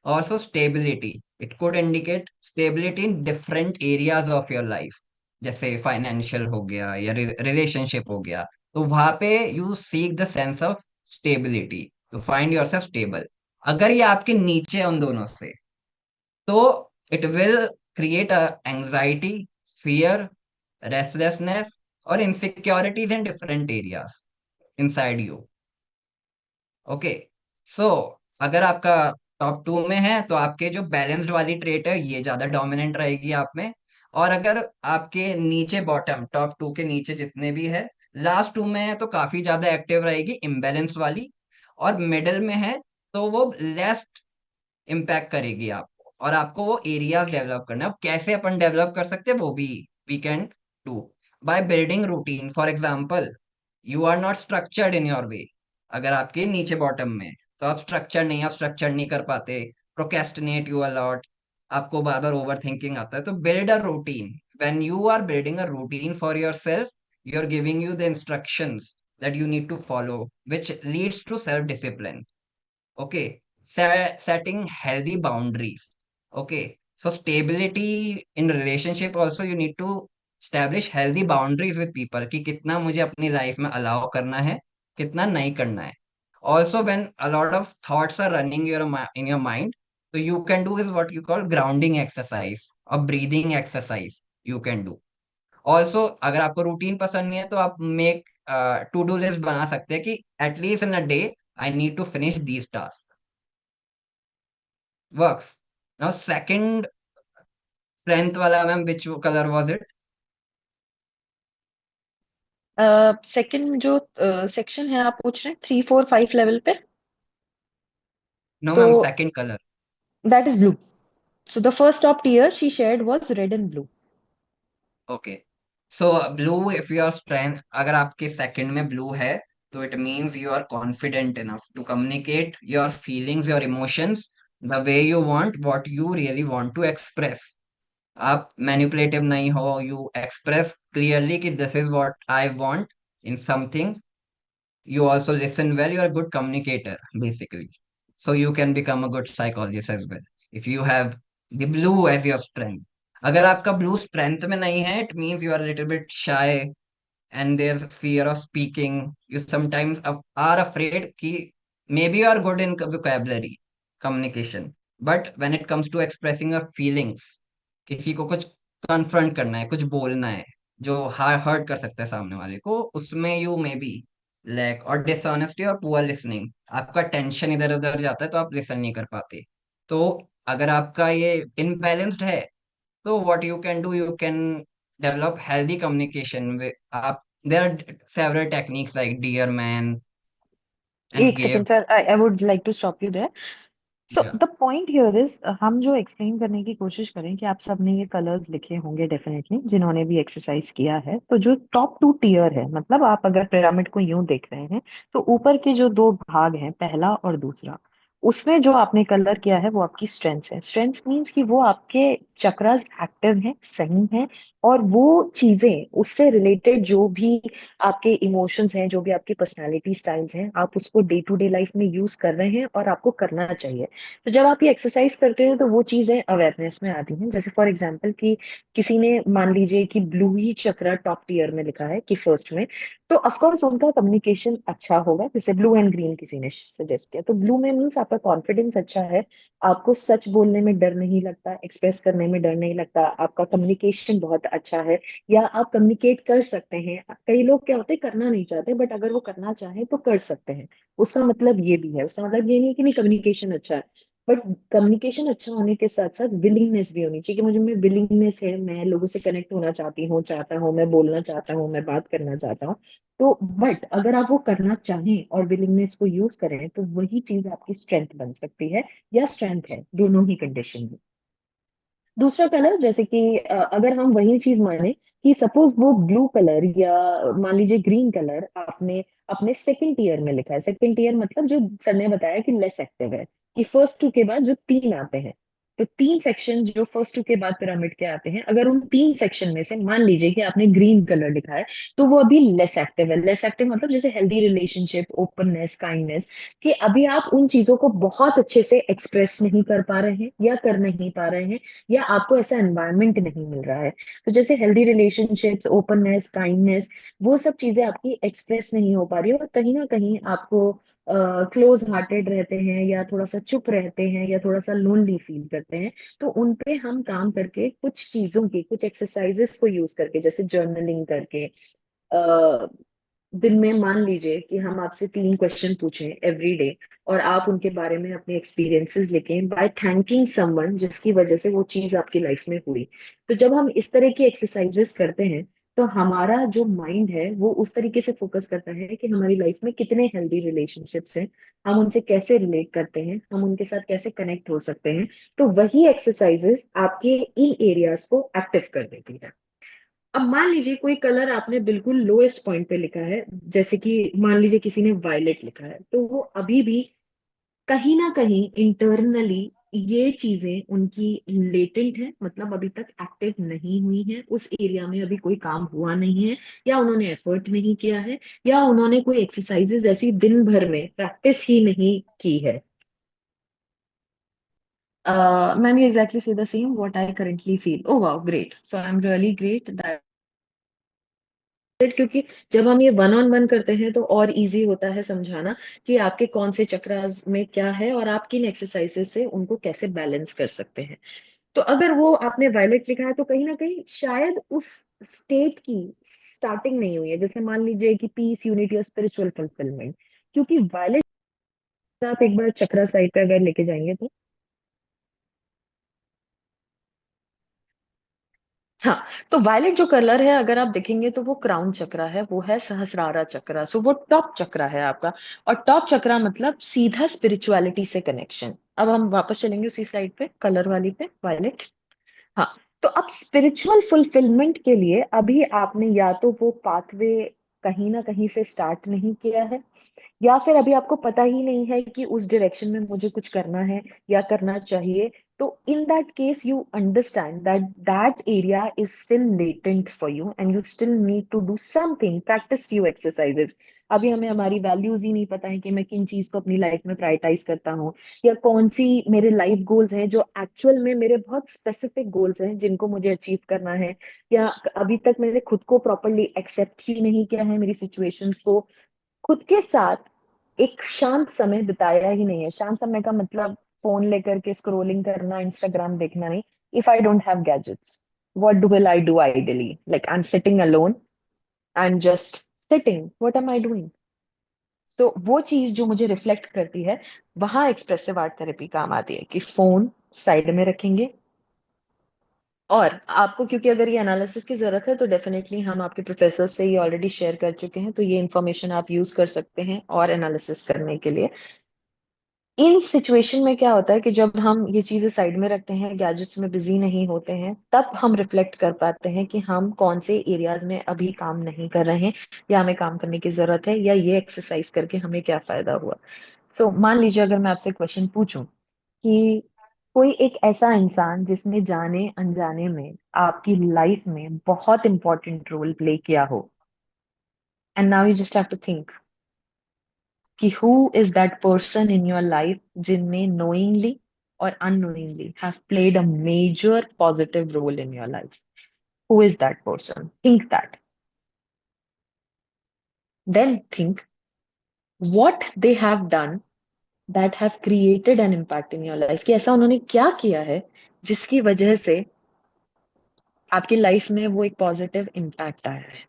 Also stability, it could indicate stability in different areas of your life, जैसे फाइनेंशियल हो गया या रिलेशनशिप हो गया, तो वहां पे you seek the sense of stability, to find yourself stable. अगर ये आपके नीचे है उन दोनों से, तो it will create anxiety, fear, restlessness और insecurities in different areas inside you. Okay, so अगर आपका टॉप टू में है तो आपके जो बैलेंस्ड वाली ट्रेट है ये ज्यादा डोमिनेंट रहेगी आप में। और अगर आपके नीचे बॉटम टॉप टू के नीचे जितने भी है लास्ट टू में है, तो काफी ज्यादा एक्टिव रहेगी इम्बैलेंस वाली। और मिडिल में है तो वो लेस इम्पैक्ट करेगी आपको, और आपको वो एरियाज डेवलप करना है। अब कैसे अपन डेवलप कर सकते हैं वो भी we can do by building routine. For example, you are not structured in your way, अगर आपके नीचे बॉटम में, तो आप स्ट्रक्चर नहीं कर पाते, प्रोकेस्टिनेट यू अलॉट, आपको बार बार ओवर थिंकिंग आता है। तो build a routine, when you are building a routine for yourself, you are giving you the instructions that you need to follow, which leads to self discipline. Okay, setting healthy boundaries. Okay, so stability in relationship also, you need to establish healthy boundaries with people कि कितना मुझे अपनी लाइफ में अलाउ करना है, कितना नहीं करना है। Also, when a lot of thoughts are running in your mind, so you can do is what you call grounding exercise or breathing exercise you can do. Also, अगर आपको रूटीन पसंद नहीं है तो आप मेक टू डू लिस्ट बना सकते हैं कि at least in a day I need to finish these task. Works. Now, second strength वाला ma'am, which color was it? Second जो सेक्शन है आप पूछ रहे हैं 3 4 5 लेवल पे, No, तो ma'am, second color. That is blue. So the first top tier she shared was red and blue. Okay. So blue, if your strength, अगर आपके second में blue है, तो it means you are confident enough to communicate your feelings, your emotions, the way you want, what you really want to express. आप मैनिपुलेटिव नहीं हो, यू एक्सप्रेस क्लियरली कि this is what I want in something. You also listen well, you're a good communicator basically, so you can become a good psychologist as well if you have the blue as your strength. अगर आपका blue strength में नहीं है, it means you are a little bit shy and there's fear of speaking. You sometimes are afraid कि maybe you are good in vocabulary communication, but when it comes to expressing your feelings, किसी को कुछ कन्फ्रंट करना है, कुछ बोलना है जो हर्ट कर सकता है सामने वाले को, उसमें यू मे बी लैक। और डिसऑनेस्टी और पुअर लिसनिंग, आपका टेंशन इधर उधर जाता है तो आप लिसन नहीं कर पाते। तो अगर आपका ये इनबैलेंस्ड है, तो what you can do, you can develop healthy communication with आप। There are several techniques like dear man and एक give. Second sir, I would like to stop you there. So या द पॉइंट हियर इज, हम जो एक्सप्लेन करने की कोशिश करें कि आप सबने ये कलर्स लिखे होंगे डेफिनेटली, जिन्होंने भी एक्सरसाइज किया है, तो जो टॉप टू टीयर है, मतलब आप अगर पिरामिड को यूं देख रहे हैं, तो ऊपर के जो दो भाग हैं, पहला और दूसरा, उसमें जो आपने कलर किया है वो आपकी स्ट्रेंथ है। स्ट्रेंथ मीन्स कि वो आपके चक्रास एक्टिव हैं, सही हैं, और वो चीजें उससे रिलेटेड जो भी आपके इमोशंस हैं, जो भी आपकी पर्सनालिटी स्टाइल्स हैं, आप उसको डे टू डे लाइफ में यूज कर रहे हैं और आपको करना चाहिए। तो जब आप ये एक्सरसाइज करते हैं तो वो चीजें अवेयरनेस में आती हैं। जैसे फॉर एग्जाम्पल कि किसी ने मान लीजिए कि ब्लू ही चक्रा टॉप टीयर में लिखा है कि फर्स्ट में, तो ऑफकोर्स उनका कम्युनिकेशन अच्छा होगा। जैसे ब्लू एंड ग्रीन किसी ने सजेस्ट किया, तो ब्लू में मीन्स आपका कॉन्फिडेंस अच्छा है, आपको सच बोलने में डर नहीं लगता, एक्सप्रेस करने में डर नहीं लगता, आपका कम्युनिकेशन बहुत अच्छा है, या आप कम्युनिकेट कर सकते हैं। कई लोग क्या होते हैं करना नहीं चाहते, बट अगर वो करना चाहें तो कर सकते हैं। उसका मतलब ये भी है, उसका मतलब ये नहीं कि नहीं कम्युनिकेशन अच्छा है, बट कम्युनिकेशन अच्छा होने के साथ साथ विलिंगनेस भी होनी चाहिए कि मुझे में विलिंगनेस है, मैं लोगों से कनेक्ट होना चाहती हूँ, चाहता हूँ, मैं बोलना चाहता हूँ, मैं बात करना चाहता हूँ। तो बट अगर आप वो करना चाहें और विलिंगनेस को यूज करें तो वही चीज आपकी स्ट्रेंथ बन सकती है, या स्ट्रेंथ है, दोनों ही कंडीशन में। दूसरा कलर, जैसे कि अगर हम वही चीज माने कि सपोज वो ब्लू कलर या मान लीजिए ग्रीन कलर आपने अपने सेकंड ईयर में लिखा है। सेकंड ईयर मतलब जो सर ने बताया कि लेस एक्टिव है, कि फर्स्ट टू के बाद जो तीन आते हैं, तो तीन सेक्शन जो फर्स्ट टू के बाद पिरामिड के आते हैं, अगर उन तीन सेक्शन में से मान लीजिए कि आपने ग्रीन कलर लिखा है, तो वो अभी लेस एक्टिव है। लेस एक्टिव मतलब जैसे हेल्दी रिलेशनशिप, ओपननेस, काइंडनेस, कि अभी आप उन चीजों को बहुत अच्छे से एक्सप्रेस नहीं कर पा रहे हैं या कर नहीं पा रहे हैं, या आपको ऐसा एनवायरनमेंट नहीं मिल रहा है। तो जैसे हेल्दी रिलेशनशिप्स, ओपननेस, काइंडनेस, वो सब चीजें आपकी एक्सप्रेस नहीं हो पा रही है, और कहीं ना कहीं आपको क्लोज हार्टेड रहते हैं, या थोड़ा सा चुप रहते हैं, या थोड़ा सा लोनली फील करते हैं। तो उन पे हम काम करके, कुछ चीजों की, कुछ एक्सरसाइजेस को यूज करके, जैसे जर्नलिंग करके, दिन में मान लीजिए कि हम आपसे तीन क्वेश्चन पूछें एवरी डे, और आप उनके बारे में अपने एक्सपीरियंसेस लिखें बाय थैंकिंग समवन जिसकी वजह से वो चीज आपकी लाइफ में हुई। तो जब हम इस तरह की एक्सरसाइजेस करते हैं तो हमारा जो माइंड है वो उस तरीके से फोकस करता है कि हमारी लाइफ में कितने हेल्दी रिलेशनशिप्स हैं, हम उनसे कैसे रिलेट करते हैं, हम उनके साथ कैसे कनेक्ट हो सकते हैं। तो वही एक्सरसाइजेस आपके इन एरियाज को एक्टिव कर देती है। अब मान लीजिए कोई कलर आपने बिल्कुल लोएस्ट पॉइंट पे लिखा है, जैसे कि मान लीजिए किसी ने वायलेट लिखा है, तो वो अभी भी कहीं ना कहीं इंटरनली ये चीजें उनकी लेटेंट है, मतलब अभी तक एक्टिव नहीं हुई है, उस एरिया में अभी कोई काम हुआ नहीं है, या उन्होंने एफर्ट नहीं किया है, या उन्होंने कोई एक्सरसाइजेस ऐसी दिन भर में प्रैक्टिस ही नहीं की है। Ma'am, you exactly say the same what I currently feel. Oh wow, great. So I'm really great that, क्योंकि जब हम ये वन ऑन वन करते हैं तो और इजी होता है समझाना कि आपके कौन से चक्रास में क्या है और आप किन एक्सरसाइजेस से उनको कैसे बैलेंस कर सकते हैं। तो अगर वो आपने वायलेट लिखा है तो कहीं ना कहीं शायद उस स्टेट की स्टार्टिंग नहीं हुई है, जैसे मान लीजिए कि पीस, यूनिटी और स्पिरिचुअल फुलफिलमेंट, क्योंकि वायलेट आप एक बार चक्रा साइड पे अगर लेके जाएंगे तो, हाँ, तो वायलेट जो कलर है अगर आप देखेंगे तो वो क्राउन चक्रा है, वो है सहस्रारा चक्रा, सो वो टॉप चक्रा है आपका। और टॉप चक्रा मतलब सीधा स्पिरिचुअलिटी से कनेक्शन। अब हम वापस चलेंगे उसी स्लाइड पे, कलर वाली पे, वायलेट। हाँ, तो अब स्पिरिचुअल फुलफिलमेंट के लिए अभी आपने या तो वो पाथवे कहीं ना कहीं से स्टार्ट नहीं किया है, या फिर अभी आपको पता ही नहीं है कि उस डायरेक्शन में मुझे कुछ करना है या करना चाहिए। तो in that case you understand that that area is still latent for you and you still need to do something, practice few exercises. अभी हमें हमारी वैल्यूज ही नहीं पता है कि मैं किन चीज को अपनी लाइफ में प्रायोरिटाइज करता हूँ, या कौन सी मेरे लाइफ गोल्स हैं जो एक्चुअल में मेरे बहुत स्पेसिफिक गोल्स हैं जिनको मुझे अचीव करना है, या अभी तक मैंने खुद को प्रॉपरली एक्सेप्ट ही नहीं किया है, मेरी सिचुएशंस को, खुद के साथ एक शांत समय बिताया ही नहीं है। शांत समय का मतलब फोन लेकर के स्क्रोलिंग करना, इंस्टाग्राम देखना नहीं। If I don't have gadgets, what do will I do ideally? Like I'm sitting alone and just sitting. What am I doing? So वो चीज जो मुझे रिफ्लेक्ट करती है, वहां एक्सप्रेसिव आर्ट थेरेपी काम आती है कि फोन साइड में रखेंगे, और आपको क्योंकि अगर ये एनालिसिस की जरूरत है तो डेफिनेटली हम आपके प्रोफेसर से ये ऑलरेडी शेयर कर चुके हैं, तो ये इन्फॉर्मेशन आप यूज कर सकते हैं और एनालिसिस करने के लिए। इन सिचुएशन में क्या होता है कि जब हम ये चीजें साइड में रखते हैं, गैजेट्स में बिजी नहीं होते हैं, तब हम रिफ्लेक्ट कर पाते हैं कि हम कौन से एरियाज में अभी काम नहीं कर रहे हैं, या हमें काम करने की जरूरत है, या ये एक्सरसाइज करके हमें क्या फायदा हुआ। सो मान लीजिए अगर मैं आपसे क्वेश्चन पूछूं कि कोई एक ऐसा इंसान जिसने जाने अनजाने में आपकी लाइफ में बहुत इंपॉर्टेंट रोल प्ले किया हो, and now you just have to think कि who is that person in your life जिनने नोइंगली और unknowingly have played a major positive role in your life. Who is that person? Think that, then think what they have done that have created an impact in your life, कि ऐसा उन्होंने क्या किया है जिसकी वजह से आपकी लाइफ में वो एक पॉजिटिव इम्पैक्ट आया है।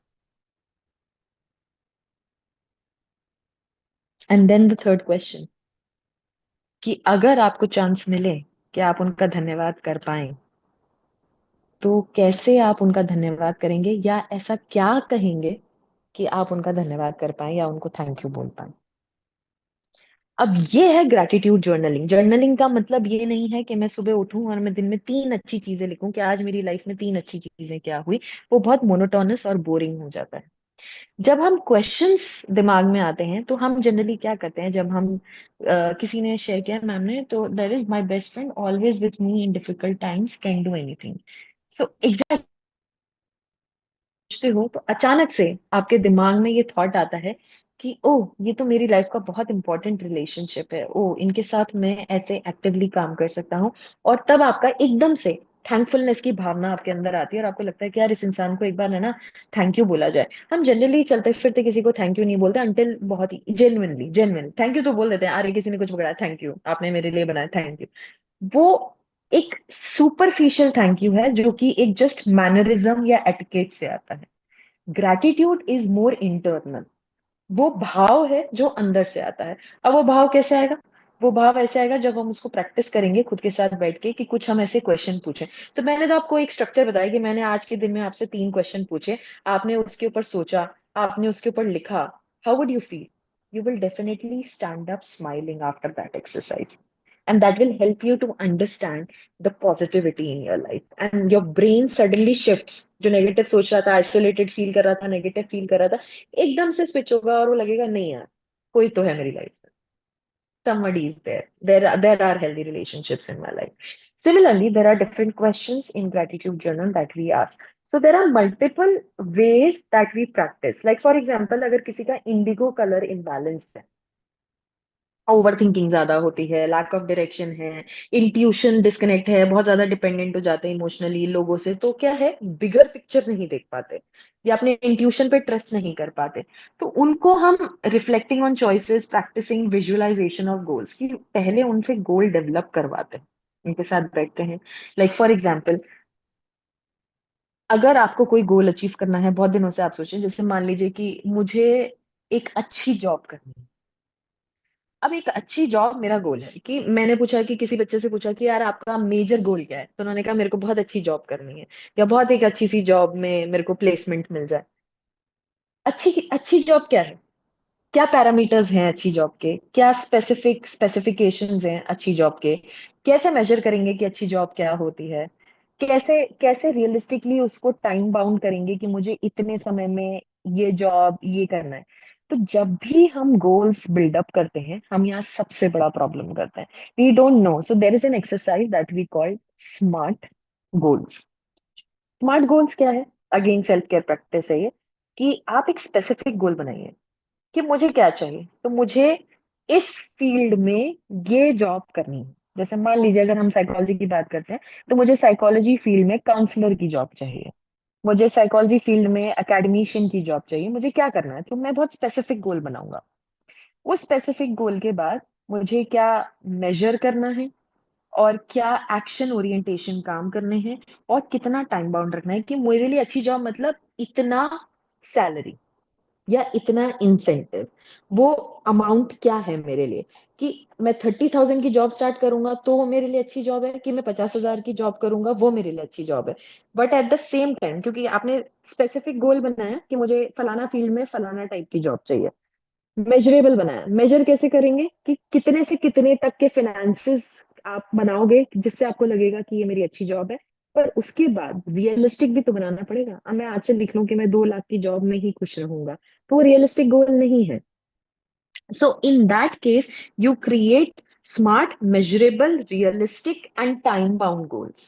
And then the third question, कि अगर आपको चांस मिले कि आप उनका धन्यवाद कर पाएं, तो कैसे आप उनका धन्यवाद करेंगे, या ऐसा क्या कहेंगे कि आप उनका धन्यवाद कर पाएं या उनको थैंक यू बोल पाएं। अब ये है ग्रैटिट्यूड जर्नलिंग। जर्नलिंग का मतलब ये नहीं है कि मैं सुबह उठूं और मैं दिन में 3 अच्छी चीजें लिखूं कि आज मेरी लाइफ में 3 अच्छी चीजें क्या हुई। वो बहुत मोनोटोनस और बोरिंग हो जाता है। जब हम क्वेश्चंस दिमाग में आते हैं तो हम जनरली क्या करते हैं, जब हम किसी ने शेयर किया मैम ने, तो there is my best friend always with me in difficult times, can do anything. So exact सोचते हो तो अचानक से आपके दिमाग में ये थॉट आता है कि ओह, ये तो मेरी लाइफ का बहुत इंपॉर्टेंट रिलेशनशिप है, ओह इनके साथ मैं ऐसे एक्टिवली काम कर सकता हूँ। और तब आपका एकदम से थैंकफुलनेस की भावना आपके अंदर आती है और आपको लगता है कि यार इस इंसान को एक बार है ना थैंक यू बोला जाए। हम जनरली चलते फिरते किसी को थैंक यू नहीं बोलते, अंटिल बहुत ही जेन्युइनली थैंक यू तो बोल देते हैं, अरे किसी ने कुछ पकड़ा, थैंक यू आपने मेरे लिए बनाया, थैंक यू। वो एक सुपरफिशियल थैंक यू है जो कि एक जस्ट मैनरिज्म या एटिकेट से आता है। Gratitude is more internal. वो भाव है जो अंदर से आता है। अब वो भाव कैसे आएगा? वो भाव ऐसे आएगा जब हम उसको प्रैक्टिस करेंगे खुद के साथ बैठ के, कि कुछ हम ऐसे क्वेश्चन पूछें। तो मैंने तो आपको एक स्ट्रक्चर बताया कि मैंने आज के दिन में आपसे 3 क्वेश्चन पूछे, आपने उसके ऊपर सोचा, आपने उसके ऊपर लिखा। How would you feel? You will definitely stand up smiling after that exercise. And that will help you to understand the positivity in your life. And your brain suddenly shifts. जो नेगेटिव सोच रहा था, आइसोलेटेड फील कर रहा था, नेगेटिव फील कर रहा था, एकदम से स्विच होगा और वो लगेगा नहीं यार, कोई तो है मेरी लाइफ में, somebody is there. There are healthy relationships in my life. Similarly, there are different questions in gratitude journal that we ask. So there are multiple ways that we practice. Like for example, अगर किसी का indigo color imbalance है, ओवर थिंकिंग ज्यादा होती है, लैक ऑफ डायरेक्शन है, इंट्यूशन डिस्कनेक्ट है, बहुत ज्यादा डिपेंडेंट हो जाते हैं इमोशनली लोगों से, तो क्या है, बिगर पिक्चर नहीं देख पाते या अपने इंट्यूशन पे ट्रस्ट नहीं कर पाते। तो उनको हम reflecting on choices, practising visualisation of goals, की पहले उनसे गोल डेवलप करवाते हैं, उनके साथ बैठते हैं। लाइक फॉर एग्जाम्पल, अगर आपको कोई गोल अचीव करना है, बहुत दिनों से आप सोचें, जैसे मान लीजिए कि मुझे एक अच्छी जॉब करनी है। अब एक अच्छी जॉब मेरा गोल है, कि मैंने पूछा कि किसी बच्चे से पूछा कि यार आपका मेजर गोल क्या है, तो उन्होंने कहा मेरे को बहुत अच्छी जॉब करनी है, या बहुत एक अच्छी सी जॉब में मेरे को प्लेसमेंट मिल जाए। अच्छी अच्छी जॉब क्या है? क्या पैरामीटर्स हैं अच्छी जॉब के, क्या स्पेसिफिकेशंस हैं अच्छी जॉब के, कैसे मेजर करेंगे कि अच्छी जॉब क्या होती है, कैसे कैसे रियलिस्टिकली उसको टाइम बाउंड करेंगे कि मुझे इतने समय में ये जॉब ये करना है। तो जब भी हम गोल्स बिल्डअप करते हैं, हम यहाँ सबसे बड़ा प्रॉब्लम करते हैं, we don't know. So there is an exercise that we call smart goals. Smart goals क्या है? अगेन सेल्फ केयर प्रैक्टिस है ये, कि आप एक स्पेसिफिक गोल बनाइए कि मुझे क्या चाहिए, तो मुझे इस फील्ड में ये जॉब करनी है। जैसे मान लीजिए अगर हम साइकोलॉजी की बात करते हैं, तो मुझे साइकोलॉजी फील्ड में काउंसलर की जॉब चाहिए, मुझे साइकोलॉजी फील्ड में एकेडमिशियन की जॉब चाहिए, मुझे क्या करना है, तो मैं बहुत स्पेसिफिक गोल बनाऊंगा। उस स्पेसिफिक गोल के बाद मुझे क्या मेजर करना है, और क्या एक्शन ओरिएंटेशन काम करने हैं, और कितना टाइम बाउंड रखना है, कि मेरे लिए अच्छी जॉब मतलब इतना सैलरी या इतना इंसेंटिव, वो अमाउंट क्या है मेरे लिए। कि मैं 30,000 की जॉब स्टार्ट करूंगा तो वो मेरे लिए अच्छी जॉब है, कि मैं 50,000 की जॉब करूंगा वो मेरे लिए अच्छी जॉब है। But at the same time, क्योंकि आपने स्पेसिफिक गोल बनाया कि मुझे फलाना फील्ड में फलाना टाइप की जॉब चाहिए, मेजरेबल बनाया। मेजर कैसे करेंगे कि कितने से कितने तक के फिनेंसेस आप बनाओगे जिससे आपको लगेगा कि ये मेरी अच्छी जॉब है। पर उसके बाद रियलिस्टिक भी तो बनाना पड़ेगा। अब मैं आज से लिख लूं कि मैं 2 लाख की जॉब में ही खुश रहूंगा, तो वो रियलिस्टिक गोल नहीं है। So in that case, you create smart, measurable, realistic and time bound goals.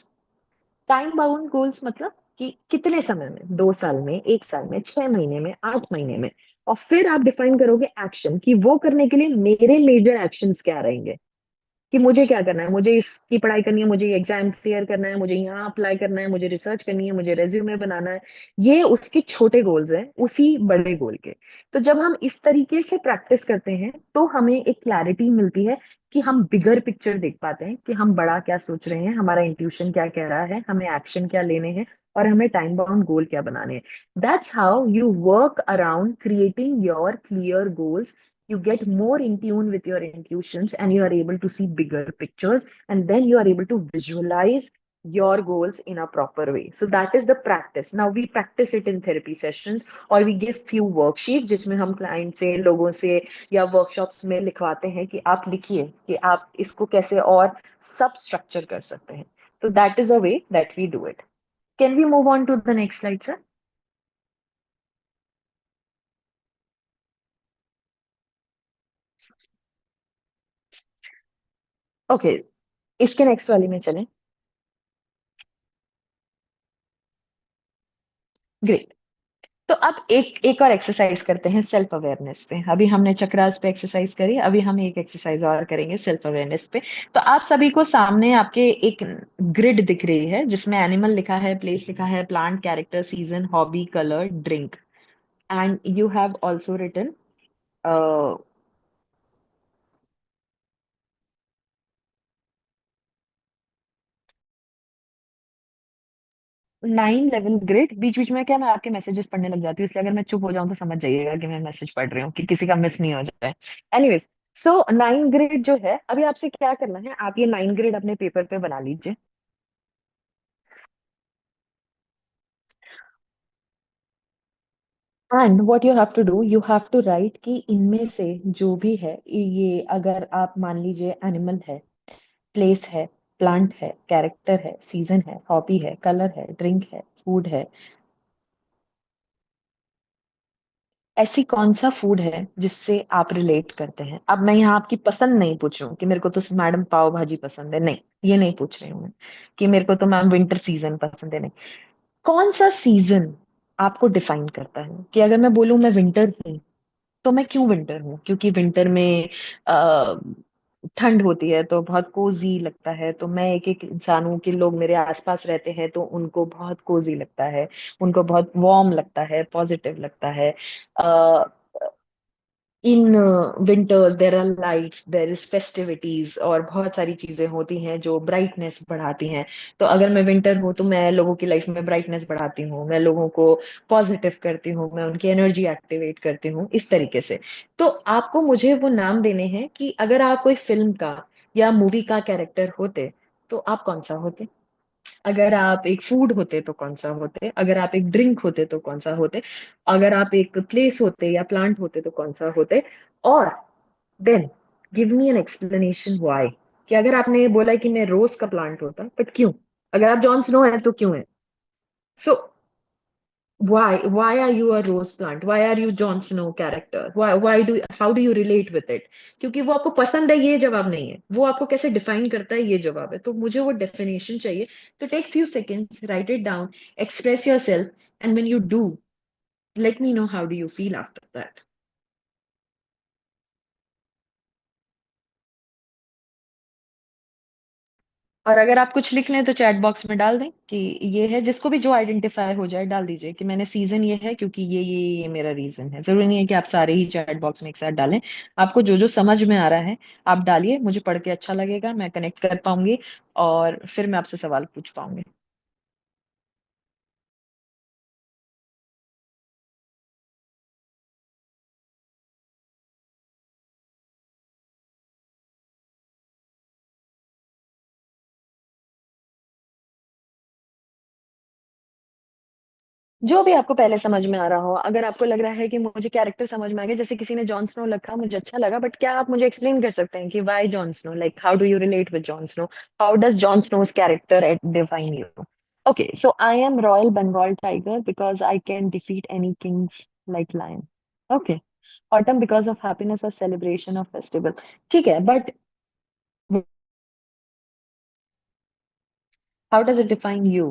Time bound goals मतलब कि कितने समय में, 2 साल में, 1 साल में, 6 महीने में, 8 महीने में। और फिर आप डिफाइन करोगे एक्शन कि वो करने के लिए मेरे मेजर एक्शंस क्या रहेंगे। कि मुझे क्या करना है, मुझे इसकी पढ़ाई करनी है, मुझे एग्जाम क्लियर करना है, मुझे यहाँ अप्लाई करना है, मुझे रिसर्च करनी है, मुझे रेज्यूमे बनाना है। ये उसके छोटे गोल्स हैं उसी बड़े गोल के। तो जब हम इस तरीके से प्रैक्टिस करते हैं तो हमें एक क्लैरिटी मिलती है कि हम बिगर पिक्चर देख पाते हैं कि हम बड़ा क्या सोच रहे हैं, हमारा इंट्यूशन क्या कह रहा है, हमें एक्शन क्या लेने हैं और हमें टाइम बाउंड गोल क्या बनाने हैं। That's how you work around creating your clear goals. You get more in tune with your intuitions and you are able to see bigger pictures, and then you are able to visualize your goals in a proper way. So that is the practice. Now we practice it in therapy sessions, or we give few worksheets जिसमें हम client से, लोगों से या workshops में लिखवाते हैं कि आप लिखिए कि आप इसको कैसे और सब structure कर सकते हैं। So that is a way that we do it. Can we move on to the next slide, sir? Okay, इसके नेक्स्ट वाली में चलें। ग्रेट। तो अब एक एक और एक्सरसाइज करते हैं सेल्फ अवेयरनेस पे। अभी हमने चक्रास पे एक्सरसाइज करी, अभी हम एक एक्सरसाइज और करेंगे सेल्फ अवेयरनेस पे। तो आप सभी को सामने आपके एक ग्रिड दिख रही है जिसमें एनिमल लिखा है, प्लेस लिखा है, plant, character, season, hobby, colour, drink. And you have also written 9 level grid. बीच बीच में क्या मैं आपके मैसेजेस पढ़ने लग जाती हूँ, इसलिए अगर मैं चुप हो जाऊं तो समझ जाइएगा कि मैं मैसेज पढ़ रही हूँ, कि किसी का मिस नहीं हो जाए। एनीवेज, सो 9 ग्रिड जो है, अभी आपसे क्या करना है, आप ये 9 ग्रिड अपने पेपर पे बना लीजिए। And what you have to do, you have to write कि इनमें से जो भी है, ये अगर आप मान लीजिए एनिमल है, प्लेस है, प्लांट है, कैरेक्टर है, सीजन है, हॉबी है, कलर है, ड्रिंक है, फूड है, ऐसी कौन सा फूड है जिससे आप रिलेट करते हैं। अब मैं यहाँ आपकी पसंद नहीं पूछ रही हूँ कि मेरे को तो मैडम पाव भाजी पसंद है, नहीं, ये नहीं पूछ रही हूँ मैं। कि मेरे को तो मैम विंटर सीजन पसंद है, नहीं। कौन सा सीजन आपको डिफाइन करता है कि अगर मैं बोलूं मैं विंटर हूँ, तो मैं क्यों विंटर हूँ? क्योंकि विंटर में आ, ठंड होती है तो बहुत कोजी लगता है, तो मैं एक एक इंसान हूँ कि लोग मेरे आसपास रहते हैं तो उनको बहुत कोजी लगता है, उनको बहुत वार्म लगता है, पॉजिटिव लगता है। In winters there are lights, there is festivities, और बहुत सारी चीजें होती हैं जो ब्राइटनेस बढ़ाती हैं। तो अगर मैं विंटर हूँ तो मैं लोगों की लाइफ में ब्राइटनेस बढ़ाती हूँ, मैं लोगों को पॉजिटिव करती हूँ, मैं उनकी एनर्जी एक्टिवेट करती हूँ, इस तरीके से। तो आपको मुझे वो नाम देने हैं कि अगर आप कोई फिल्म का या मूवी का कैरेक्टर होते तो आप कौन सा होते। अगर आप एक फूड होते तो कौन सा होते, अगर आप एक ड्रिंक होते तो कौन सा होते, अगर आप एक प्लेस होते या प्लांट होते तो कौन सा होते। और then give me an explanation why. कि अगर आपने बोला कि मैं रोज का प्लांट होता, बट क्यों? अगर आप जॉन स्नो है तो क्यों है? सो why are you a rose plant, why are you Jon Snow character, why do how do you relate with it? क्योंकि वो आपको पसंद है ये जवाब नहीं है, वो आपको कैसे डिफाइन करता है ये जवाब है। तो मुझे वो डेफिनेशन चाहिए। तो take few seconds, write it down, express yourself, and when you do, let me know how do you feel after that. और अगर आप कुछ लिख लें तो चैट बॉक्स में डाल दें कि ये है, जिसको भी जो आइडेंटिफाई हो जाए डाल दीजिए कि मैंने सीजन ये है क्योंकि ये मेरा रीजन है। जरूरी नहीं है कि आप सारे ही चैट बॉक्स में एक साथ डालें, आपको जो जो समझ में आ रहा है आप डालिए। मुझे पढ़ के अच्छा लगेगा, मैं कनेक्ट कर पाऊंगी और फिर मैं आपसे सवाल पूछ पाऊंगी। जो भी आपको पहले समझ में आ रहा हो, अगर आपको लग रहा है कि मुझे कैरेक्टर समझ में आ गया, जैसे किसी ने जॉन स्नो लिखा, मुझे अच्छा लगा, बट क्या आप मुझे एक्सप्लेन कर सकते हैं कि why Jon Snow, like how do you relate with Jon Snow, how does Jon Snow's character define you? Okay, so I am Royal Bengal Tiger because I can defeat any kings like lion. Okay. Autumn because of happiness or celebration of festival. ठीक है, but how does it define you?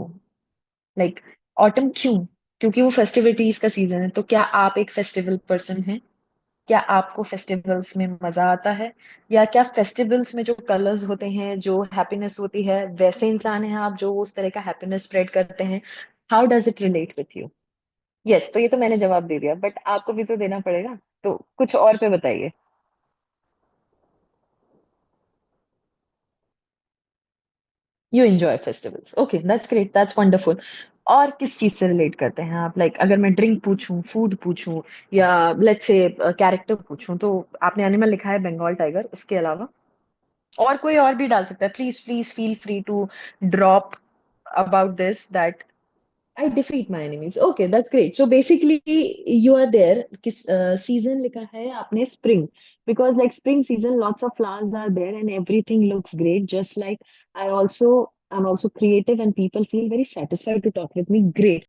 Like autumn क्यों? क्योंकि वो फेस्टिविटीज का सीजन है, तो क्या आप एक फेस्टिवल पर्सन हैं? क्या आपको फेस्टिवल्स में मजा आता है? या क्या फेस्टिवल्स में जो कलर्स होते हैं, जो हैप्पीनेस होती है, वैसे इंसान हैं आप जो उस तरह का हैप्पीनेस स्प्रेड करते हैं? How does it relate with you? Yes, तो ये तो मैंने जवाब दे दिया, बट आपको भी तो देना पड़ेगा, तो कुछ और पे बताइए। You enjoy festivals, okay, that's great, that's wonderful. और किस चीज से रिलेट करते हैं आप? लाइक अगर मैं ड्रिंक पूछूं, फूड पूछूं, या लेट्स से कैरेक्टर पूछूं, तो आपने एनिमल लिखा है बंगाल टाइगर, उसके अलावा और कोई और भी डाल सकता है। Please please feel free to drop about this that I defeat my enemies. Okay, that's great. So basically, you are there. किस season लिखा है आपने spring, because like spring season, lots of flowers are there and everything looks great. Just like I'm also creative and people feel very satisfied to talk with me. Great.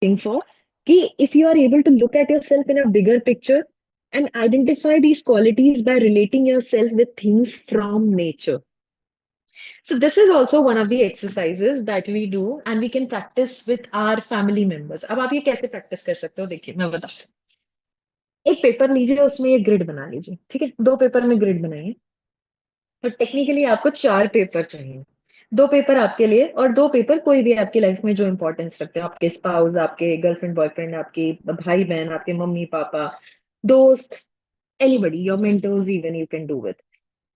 Looking for कि if you are able to look at yourself in a bigger picture and identify these qualities by relating yourself with things from nature. So this is also one of the exercises that we do and we can practice with our family members. अब आप ये कैसे practice कर सकते हो? देखिए मैं बताती हूँ। एक पेपर लीजिए, उसमें एक ग्रिड बना लीजिए, ठीक है? दो पेपर में ग्रिड बनाइए। तो टेक्निकली आपको चार पेपर चाहिए। दो पेपर आपके लिए और दो पेपर कोई भी आपकी लाइफ में जो इंपॉर्टेंस रखते हो, आपके स्पाउस, आपके गर्लफ्रेंड बॉयफ्रेंड, आपके भाई बहन, आपके मम्मी पापा, दोस्त, anybody, your mentors even you can do with.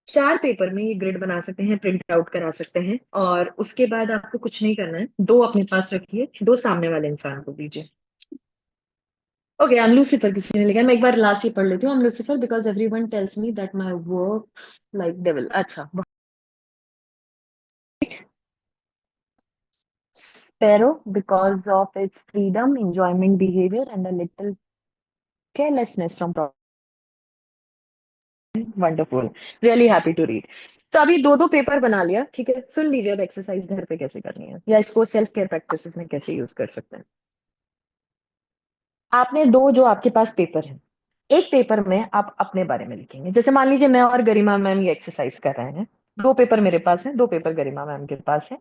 चार पेपर में ये ग्रिड बना सकते हैं, प्रिंट आउट करा सकते हैं, और उसके बाद आपको कुछ नहीं करना है। दो अपने पास रखिए, दो सामने वाले इंसान को दीजिए। ओके, आई एम लूसीफर किसी ने लिखा है, मैं एक बार लास्ट ही पढ़ लेती हूँ। I am Lucifer because everyone tells me that my work like devil. अच्छा, sparrow because of its freedom, enjoyment behavior and a little carelessness from wonderful, really happy to read. तो अभी दो दो पेपर बना लिया, ठीक है? सुन लीजिए अब एक्सरसाइज घर पे कैसे करनी है या इसको सेल्फ केयर प्रैक्टिसेस में कैसे यूज कर सकते हैं। आपने दो जो आपके पास पेपर है, एक पेपर में आप अपने बारे में लिखेंगे। जैसे मान लीजिए मैं और गरिमा मैम ये एक्सरसाइज कर रहे हैं, दो पेपर मेरे पास है, दो पेपर गरिमा मैम के पास है।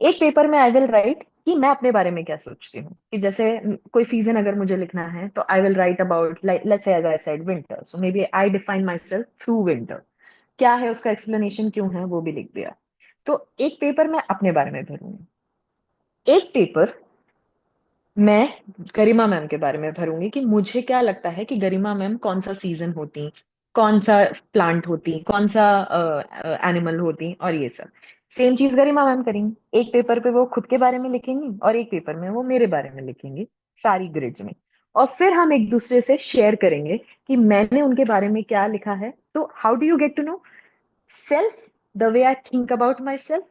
एक पेपर में आई विल राइट कि मैं अपने बारे में क्या सोचती हूँ, कि जैसे कोई सीजन अगर मुझे लिखना है तो I will write about, like let's say as I said winter, so maybe I define myself through winter. क्या है उसका एक्सप्लेनेशन, क्यों है, वो भी लिख दिया। तो एक पेपर मैं अपने बारे में भरूंगी, एक पेपर मैं गरिमा मैम के बारे में भरूंगी कि मुझे क्या लगता है कि गरिमा मैम कौन सा सीजन होती, कौन सा प्लांट होती, कौन सा एनिमल होती, और ये सब। सेम चीज गरिमा मैम करेंगी, एक पेपर पे वो खुद के बारे में लिखेंगी और एक पेपर में वो मेरे बारे में लिखेंगी, सारी ग्रिड्स में। और फिर हम एक दूसरे से शेयर करेंगे कि मैंने उनके बारे में क्या लिखा है। तो how do you get to know self, the way I think about myself,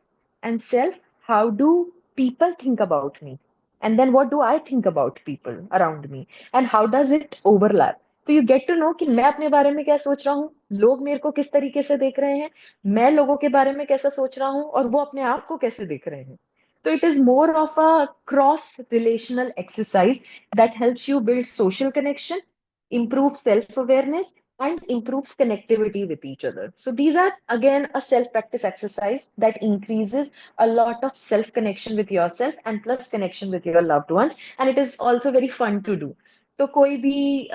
and self, how do people think about me? And then what do I think about people around me? And how does it overlap? तो you get to know कि मैं अपने बारे में क्या सोच रहा हूँ, लोग मेरे को किस तरीके से देख रहे हैं, मैं लोगों के बारे में कैसा सोच रहा हूँ, और वो अपने आप को कैसे देख रहे हैं। तो it is more of a cross relational exercise that helps you build social connection, improve self awareness, and improves connectivity with each other. So these are again a self-practice exercise that increases a lot of self-connection with yourself and plus connection with your loved ones. And it is also very fun to do. तो कोई भी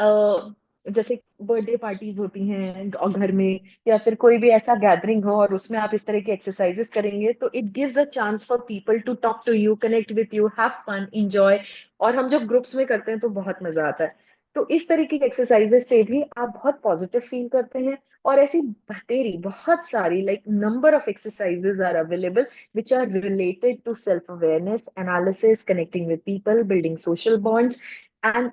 जैसे बर्थडे पार्टीज होती हैं और घर में, या फिर कोई भी ऐसा गैदरिंग हो और उसमें आप इस तरह की एक्सरसाइजेस करेंगे, तो it gives a chance for people to talk to you, connect with you, have fun, enjoy. और हम जब ग्रुप्स में करते हैं तो बहुत मजा आता है। तो इस तरीके की एक्सरसाइजेस से भी आप बहुत पॉजिटिव फील करते हैं। और ऐसी बतेरी बहुत सारी, like number of exercises are available which are related to self awareness, analysis, connecting with people, building social bonds, and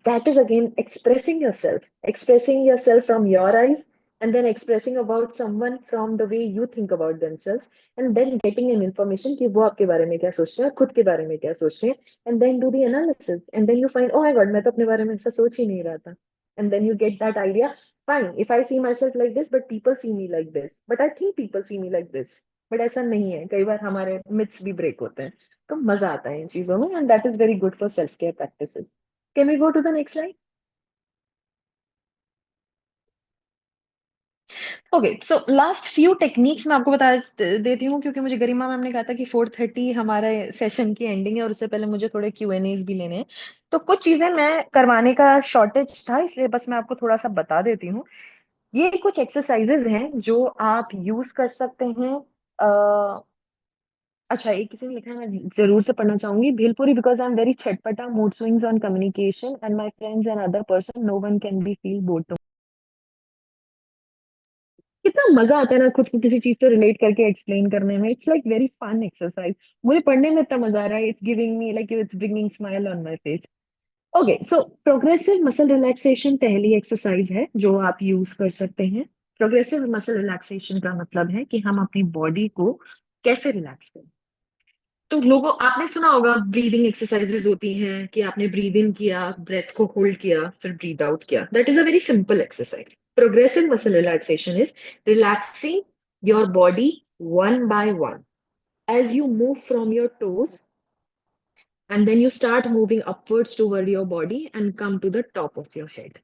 that is again expressing yourself from your eyes and then expressing about someone from the way you think about themselves, and then getting an information कि वो आपके बारे में क्या सोचते हैं और खुद के बारे में क्या सोच रहे हैं, and then do the analysis, and then you find, oh my god, मैं तो अपने बारे में ऐसा सोच ही नहीं रहा था, and then you get that idea, fine, if I see myself like this but people see me like this, but I think people see me like this, but ऐसा नहीं है, कई बार हमारे myths भी break होते हैं, तो मजा आता है इन चीजों में, and that is very good for self care practices. Can we go to the next slide? Okay, so last few techniques मैं आपको बता देती हूँ, क्योंकि मुझे गरिमा मैम ने कहा था कि 4:30 हमारे सेशन की एंडिंग है और उससे पहले मुझे थोड़े Q&As भी लेने हैं, तो कुछ चीजें मैं करवाने का शॉर्टेज था, इसलिए बस मैं आपको थोड़ा सा बता देती हूँ। ये कुछ एक्सरसाइजेज हैं जो आप यूज कर सकते हैं। अच्छा, एक किसी ने लिखा है, मैं जरूर से पढ़ना चाहूंगी, bhelpuri, because I am very छटपटा, mood swings on communication and my friends and other person, no one can be feel both. कितना मजा आता है ना खुद को किसी चीज से रिलेट करके एक्सप्लेन करने में, it's like very fun exercise, मुझे पढ़ने में इतना मजा आ रहा है, it's giving me like it's bringing smile on my face. Okay, so progressive muscle relaxation पहली एक्सरसाइज है जो आप यूज कर सकते हैं। प्रोग्रेसिव मसल रिलैक्सेशन का मतलब है कि हम अपनी बॉडी को कैसे रिलैक्स करें। तो लोगों, आपने सुना होगा ब्रीदिंग एक्सरसाइजेज होती हैं कि आपने ब्रीद इन किया, ब्रेथ को होल्ड किया, फिर ब्रीद आउट किया, that is a very simple exercise. Progressive muscle relaxation is relaxing your body one by one as you move from your toes, and then you start moving upwards toward your body and come to the top of your head.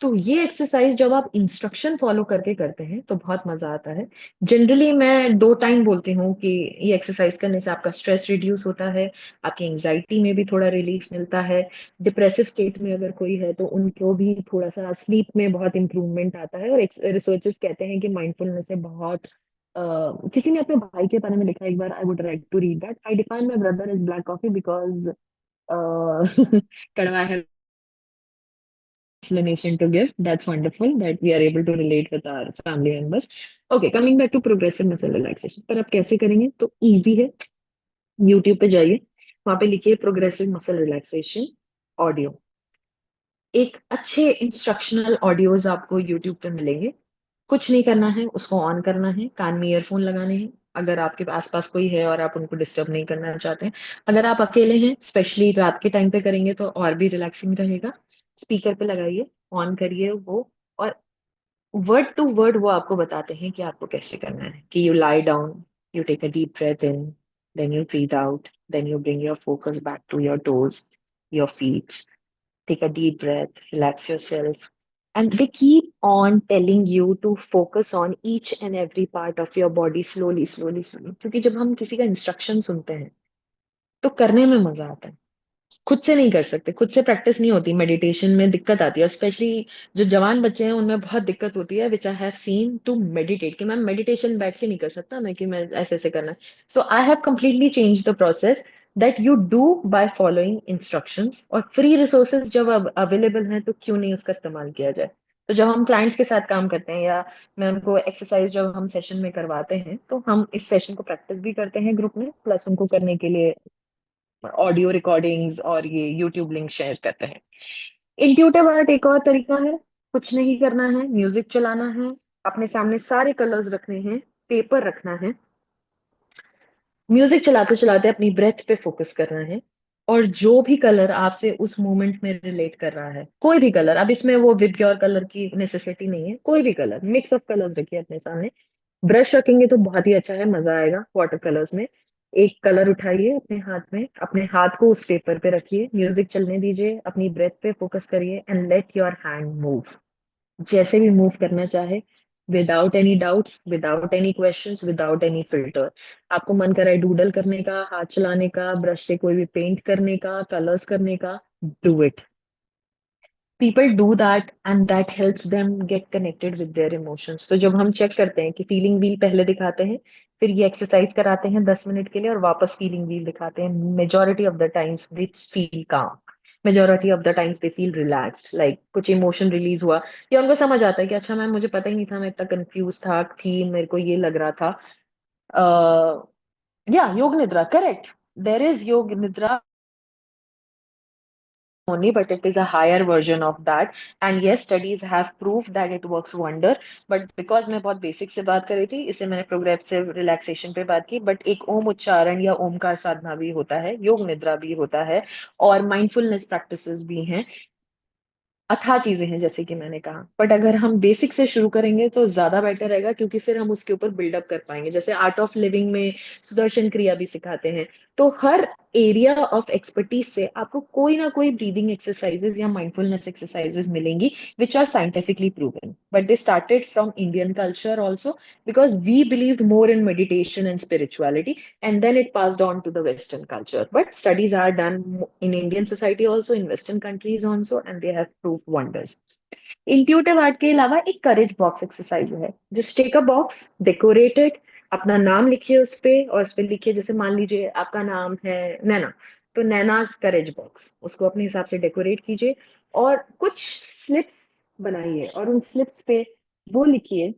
तो ये एक्सरसाइज जब आप इंस्ट्रक्शन फॉलो करके करते हैं तो बहुत मजा आता है। जनरली मैं 2 टाइम बोलती हूँ कि ये एक्सरसाइज करने से आपका स्ट्रेस रिड्यूस होता है, आपकी एंजाइटी में भी थोड़ा रिलीफ मिलता है, डिप्रेसिव स्टेट में अगर कोई है तो उनको भी थोड़ा सा स्लीप में बहुत इंप्रूवमेंट आता है, और रिसर्चर्स कहते हैं कि माइंडफुलनेस से बहुत किसी ने अपने भाई के बारे में लिखा एक बार, I would like to read that, I define my brother is black coffee because कड़वा है explanation to give. That's wonderful that we are able to relate with our family members. Okay, coming back to progressive muscle relaxation. पर आप कैसे करेंगे? तो easy है, YouTube पे जाइए, वहां पे लिखिए प्रोग्रेसिव मसल रिलैक्सेशन ऑडियो। एक अच्छे इंस्ट्रक्शनल ऑडियोज आपको YouTube पे मिलेंगे। कुछ नहीं करना है, उसको ऑन करना है, कान में ईयरफोन लगाने हैं, अगर आपके आसपास कोई है और आप उनको डिस्टर्ब नहीं करना चाहते हैं। अगर आप अकेले हैं, स्पेशली रात के टाइम पे करेंगे तो और भी रिलैक्सिंग रहेगा। स्पीकर पे लगाइए, ऑन करिए वो, और वर्ड टू वर्ड वो आपको बताते हैं कि आपको कैसे करना है, कि you lie down, you take a deep breath in, then you breathe out, then you bring your focus back to your toes, your feet. Take a deep breath, relax yourself. And they keep on telling you to focus on each and every part of your body slowly, slowly, slowly. क्योंकि जब हम किसी का इंस्ट्रक्शन सुनते हैं तो करने में मजा आता है। खुद से नहीं कर सकते, खुद से प्रैक्टिस नहीं होती, मेडिटेशन में दिक्कत आती है, स्पेशली जो जवान बच्चे हैं उनमें बहुत दिक्कत होती है, which I have seen to meditate, कि मैम मेडिटेशन बैठ के नहीं कर सकता मैं, कि मैं ऐसे ऐसे करना है। So I have completely change the process that you do by following instructions, और फ्री रिसोर्सेज जब अवेलेबल हैं तो क्यों नहीं उसका इस्तेमाल किया जाए। तो जब हम क्लाइंट्स के साथ काम करते हैं या मैं उनको एक्सरसाइज जब हम सेशन में करवाते हैं तो हम इस सेशन को प्रैक्टिस भी करते हैं ग्रुप में, प्लस उनको करने के लिए ऑडियो रिकॉर्डिंग्स और ये यूट्यूब लिंक शेयर करते हैं। इंट्यूटिव आर्ट एक और तरीका है, कुछ नहीं करना है, म्यूजिक चलाना है, अपने सामने सारे कलर्स रखने हैं, पेपर रखना है, म्यूजिक चलाते चलाते अपनी ब्रेथ पे फोकस करना है, और जो भी कलर आपसे उस मोमेंट में रिलेट कर रहा है, कोई भी कलर, अब इसमें वो विबग्योर कलर की नेसेसिटी नहीं है, कोई भी कलर, मिक्स ऑफ कलर्स रखिए अपने सामने। ब्रश रखेंगे तो बहुत ही अच्छा है, मजा आएगा वाटर कलर्स में। एक कलर उठाइए अपने हाथ में, अपने हाथ को उस पेपर पे रखिए, म्यूजिक चलने दीजिए, अपनी ब्रेथ पे फोकस करिए, and let your hand move, जैसे भी मूव करना चाहे, without any doubts, without any questions, without any filter. आपको मन करे डूडल करने का, हाथ चलाने का, ब्रश से कोई भी पेंट करने का, कलर्स करने का, do it. People do that and that helps them get connected with their emotions. तो जब हम चेक करते हैं कि फीलिंग व्हील पहले दिखाते हैं, फिर ये एक्सरसाइज कराते हैं 10 मिनट के लिए और वापस फीलिंग व्हील दिखाते हैं, majority of the times they feel काम, majority of the times they feel relaxed, like कुछ इमोशन रिलीज हुआ, या उनको समझ आता है कि अच्छा मैम मुझे पता ही नहीं था, मैं इतना कंफ्यूज था, थी, मेरे को ये लग रहा था। या योग निद्रा, करेक्ट, देयर इज योग निद्रा only, but it is a higher version of that. And yes, studies have proved that it works wonder. But because मैं बहुत बेसिक से बात कर रही थी, इससे मैंने प्रोग्रेसिव रिलैक्सेशन पे बात की. बट एक ओम उच्चारण या ओमकार साधना भी होता है, योग निद्रा भी होता है, और माइंडफुलनेस प्रैक्टिसेस भी हैं. अथाह चीजें हैं जैसे कि मैंने कहा. बट अगर हम बेसिक से शुरू करेंगे तो ज्यादा बेटर रहेगा, क्योंकि फिर हम उसके ऊपर बिल्डअप कर पाएंगे. जैसे आर्ट ऑफ लिविंग में सुदर्शन क्रिया भी सिखाते हैं. तो हर एरिया ऑफ एक्सपर्टीज से आपको कोई ना कोई ब्रीदिंग एक्सरसाइजेज या माइंडफुलनेस एक्सरसाइजेज मिलेंगी which are scientifically proven. But they started from Indian culture also, because we believed more in meditation and spirituality, and then it passed on to the Western culture. But studies are done in Indian society also, in Western countries also, and they have proved wonders. Intuitive art के अलावा एक करेज बॉक्स एक्सरसाइज है. Just take a box, decorated, अपना नाम लिखिए उस पे, और उस पे लिखिए, जैसे मान लीजिए आपका नाम है नैना, तो नैनाज करेज बॉक्स, उसको अपने हिसाब से डेकोरेट कीजिए, और कुछ स्लिप्स बनाइए, और उन स्लिप्स पे वो लिखिए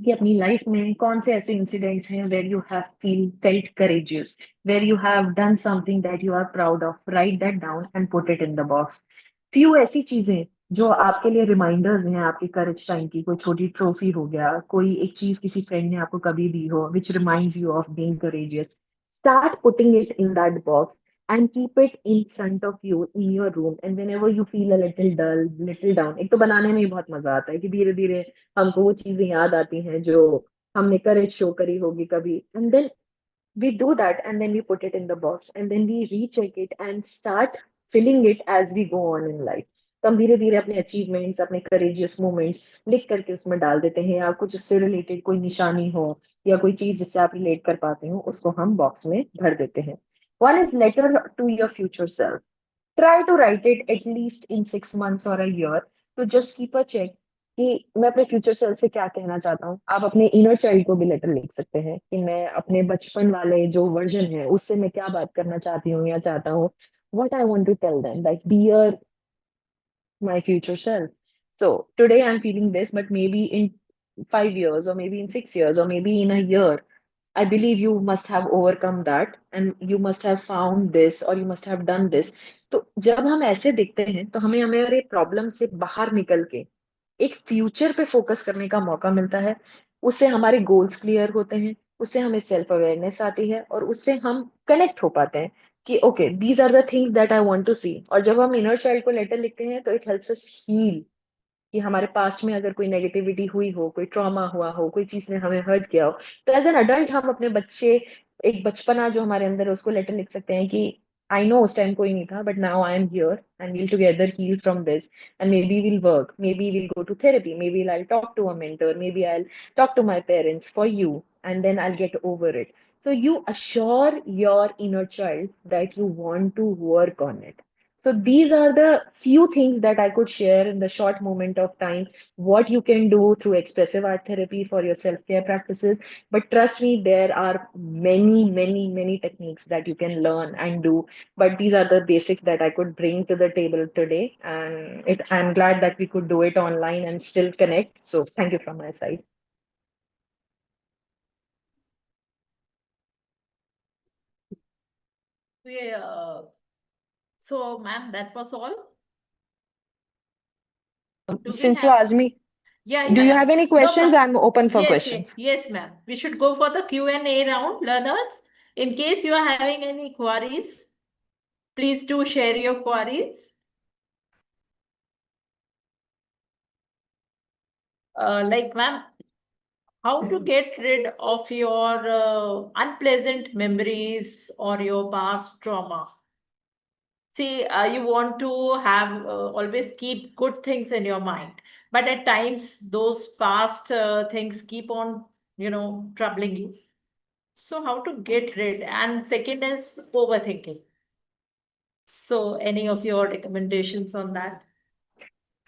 कि अपनी लाइफ में कौन से ऐसे इंसिडेंट्स हैं where you have feel felt courageous, where you have done something that you are proud of. Write that down and put it in the box. Few ऐसी चीजें जो आपके लिए रिमाइंडर्स हैं आपके करेज टाइम की. कोई छोटी ट्रॉफी हो गया, कोई एक चीज किसी फ्रेंड ने आपको कभी दी हो which reminds you of being courageous. Start putting it in that box and keep it in front of you in your room. And whenever you feel a little dull, little down, एक तो बनाने में ही बहुत मजा आता है कि धीरे धीरे हमको वो चीजें याद आती हैं जो हमने करेज शो करी होगी कभी. And then we do that, and then we put it in the box, and then we recheck it and start filling it as we go on in life. तो हम धीरे धीरे अपने अचीवमेंट्स, अपने करेजियस मोमेंट्स लिख करके उसमें डाल देते हैं, या कुछ उससे रिलेटेड कोई निशानी हो या कोई चीज जिससे आप रिलेट कर पाते हो, उसको हम बॉक्स में भर देते हैं. One is letter to your future self. Try to write it at least in 6 months or a year to just keep a check कि मैं अपने फ्यूचर सेल्फ से क्या कहना चाहता हूँ. आप अपने इनर चाइल्ड को भी लेटर लिख सकते हैं कि मैं अपने बचपन वाले जो वर्जन है उससे मैं क्या बात करना चाहती हूँ या चाहता हूँ. What I want to tell them, like, dear my future self. So today I'm feeling this, but maybe in 5 years, or maybe in 6 years, or maybe in a year, I believe you must have overcome that, and you must have found this, or you must have done this. तो जब हम ऐसे दिखते हैं तो हमें हमारे प्रॉब्लम से बाहर निकल के एक फ्यूचर पे फोकस करने का मौका मिलता है. उससे हमारे गोल्स क्लियर होते हैं, उससे हमें सेल्फ अवेयरनेस आती है, और उससे हम कनेक्ट हो पाते हैं कि okay, these are the things that I want to see. और जब हम इनर चाइल्ड को लेटर लिखते हैं तो इट हेल्प्स अस हील कि हमारे पास्ट में अगर कोई नेगेटिविटी हुई हो, कोई ट्रॉमा हुआ हो, कोई चीज ने हमें हर्ट किया हो, तो एज एन अडल्ट हम अपने बच्चे, एक बचपना जो हमारे अंदर है उसको लेटर लिख सकते हैं कि आई नो उस टाइम कोई नहीं था, but now I am here and we'll together heal from this. And maybe will work, maybe will go to therapy, maybe I talk to a mentor, maybe I talk to my parents for you, and then I'll get over it. So you assure your inner child that you want to work on it. So these are the few things that I could share in the short moment of time, what you can do through expressive art therapy for your self-care practices. But trust me, there are many, many, many techniques that you can learn and do. But these are the basics that I could bring to the table today. And I'm glad that we could do it online and still connect. So thank you from my side. So, ma'am, that was all. Do we Since you have? asked me, Yeah, do you yeah. have any No, questions? ma'am. I'm open for Yes, questions. yes, ma'am. We should go for the Q&A round, learners. In case you are having any queries, please do share your queries. Like, ma'am, how to get rid of your unpleasant memories or your past trauma? See, you want to have always keep good things in your mind, but at times those past things keep on, troubling you. So, how to get rid? And second is overthinking. So, any of your recommendations on that?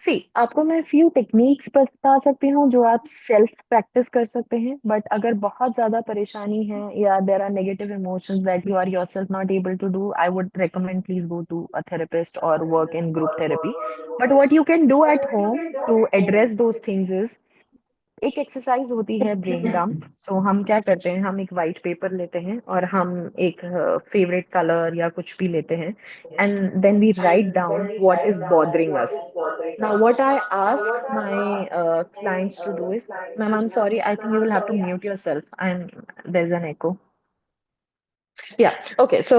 सी, आपको मैं फ्यू टेक्निक्स बता सकती हूँ जो आप सेल्फ प्रैक्टिस कर सकते हैं. बट अगर बहुत ज्यादा परेशानी है या there are negative emotions that you are yourself not able to do, I would recommend please go to a therapist और work in group therapy. But what you can do at home to address those things is एक एक्सरसाइज होती है ब्रेन डंप। सो हम क्या करते हैं, हम एक वाइट पेपर लेते हैं और हम एक फेवरेट कलर या कुछ भी लेते हैं, and then we write down what is bothering us. Now what I ask my clients to do is, ma'am, I'm sorry, I think you will have to mute yourself, there's an echo. Yeah. Okay. So,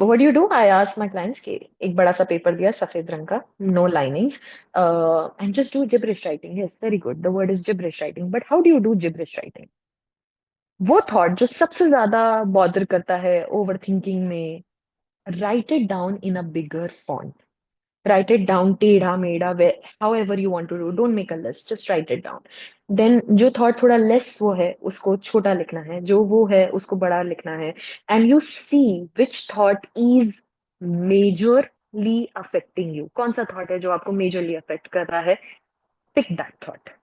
what do you do? I ask my clients कि एक बड़ा सा पेपर दिया सफेद रंग का, no linings, and just do gibberish writing. Yes, very good. The word is gibberish writing. But how do you do gibberish writing? वो थॉट जो सबसे ज्यादा बॉदर करता है ओवर थिंकिंग में, right it down in a bigger font. Write it down, टेढ़ा मेढ़ा, however you want to do. Don't make a list, just write it down. Then जो thought थोड़ा less वो है उसको छोटा लिखना है, जो वो है उसको बड़ा लिखना है. And you see which thought is majorly affecting you. कौन सा thought है जो आपको majorly affect कर रहा है? Pick that thought.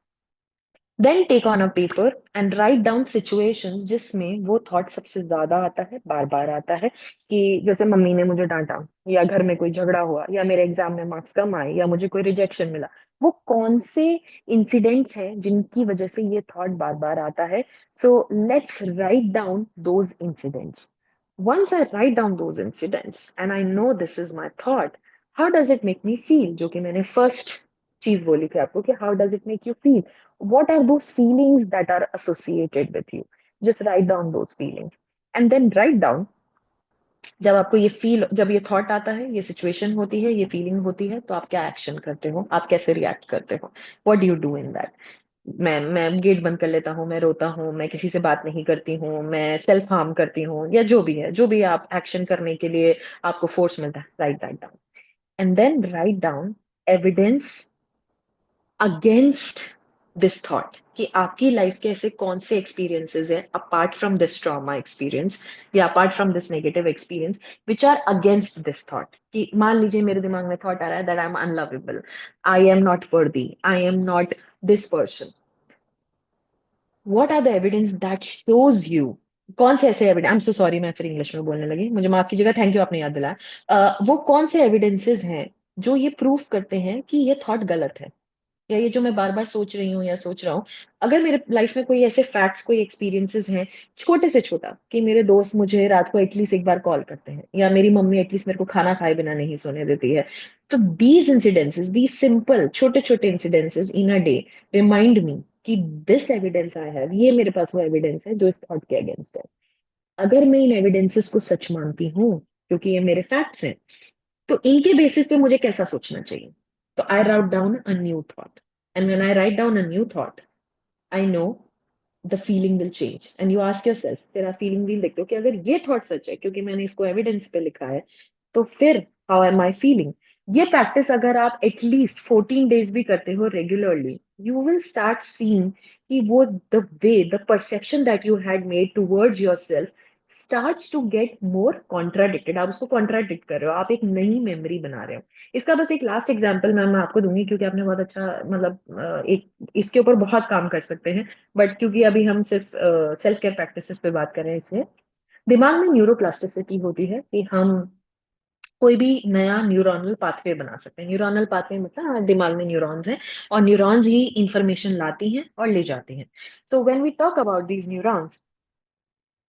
Then take on a paper and write down situations जिसमें वो थॉट सबसे ज्यादा आता है, बार बार आता है, कि जैसे मम्मी ने मुझे डांटा, या घर में कोई झगड़ा हुआ, या मेरे एग्जाम में मार्क्स कम आए, या मुझे कोई रिजेक्शन मिला. वो कौन से इंसिडेंट्स हैं जिनकी वजह से ये थॉट बार बार आता है. So let's write down those incidents. Once I write down those incidents and I know this is my thought, how does it make me feel? जो कि मैंने फर्स्ट चीज बोली थी आपको कि how does it make you feel? What are those feelings that are associated with you? Just write down those feelings. And then write down, जब ये थॉट आता है, ये सिचुएशन होती है, ये फीलिंग होती है, तो आप क्या एक्शन करते हो, आप कैसे रिएक्ट करते हो, what do you do in that. मैं गेट बंद कर लेता हूँ, मैं रोता हूँ, मैं किसी से बात नहीं करती हूँ, मैं सेल्फ हार्म करती हूँ, या जो भी आप एक्शन करने के लिए आपको फोर्स मिलता है, write that down. And then write down evidence against this thought, कि आपकी लाइफ के ऐसे कौन से एक्सपीरियंसेस है apart from this trauma experience या apart from this negative experience which are against this thought. कि मान लीजिए मेरे दिमाग में थॉट आ रहा है that I am unlovable, I am not worthy, I am not this person. What are the evidence that shows you? कौन से ऐसे evidence, I am so sorry, मैं फिर इंग्लिश में बोलने लगी, मुझे माफ कीजिएगा, थैंक यू आपने याद दिलाया. वो कौन से एविडेंसेस हैं जो ये प्रूफ करते हैं कि ये थॉट गलत है, या ये जो मैं बार बार सोच रही हूँ या सोच रहा हूँ. अगर मेरे लाइफ में कोई ऐसे फैक्ट्स, कोई एक्सपीरियंसेस हैं, छोटे से छोटा, कि मेरे दोस्त मुझे रात को एटलीस्ट एक बार कॉल करते हैं, या मेरी मम्मी एटलीस्ट मेरे को खाना खाए बिना नहीं सोने देती है, तो दीज इंसिडेंसेस, दीज सिंपल छोटे छोटे incidences in a day remind me कि दिस एविडेंस आई हैव, ये मेरे पास वो एविडेंस है जो इस थॉट के अगेंस्ट है. अगर मैं इन एविडेंसेस को सच मानती हूँ, क्योंकि ये मेरे फैक्ट्स हैं, तो इनके बेसिस पे मुझे कैसा सोचना चाहिए. तो I write down a new thought. And when I write down a new thought, I know the feeling will change. And you ask yourself, फिर आप फीलिंग भी देखते हो कि अगर ये थॉट सच है क्योंकि मैंने इसको एविडेंस पे लिखा है, तो फिर हाउ एम आई फीलिंग. ये प्रैक्टिस अगर आप एटलीस्ट 14 डेज भी करते हो regularly, you will start seeing कि वो the perception that you had made towards yourself starts to get more contradicted. आप उसको कॉन्ट्राडिक्ट कर रहे हो, आप एक नई मेमोरी बना रहे हो. इसका बस एक लास्ट एग्जांपल मैं आपको दूंगी, क्योंकि आपने बहुत अच्छा, मतलब एक इसके ऊपर बहुत काम कर सकते हैं, बट क्योंकि अभी हम सिर्फ सेल्फ केयर प्रैक्टिसेस पे बात कर रहे हैं, इसलिए दिमाग में न्यूरोप्लास्टिसिटी होती है कि हम कोई भी नया न्यूरोनल पाथवे बना सकते हैं. न्यूरोनल पाथवे मतलब हमारे दिमाग में न्यूरॉन्स हैं, और न्यूरॉन्स ही इंफॉर्मेशन लाती हैं और ले जाती हैं. So when we talk about these neurons,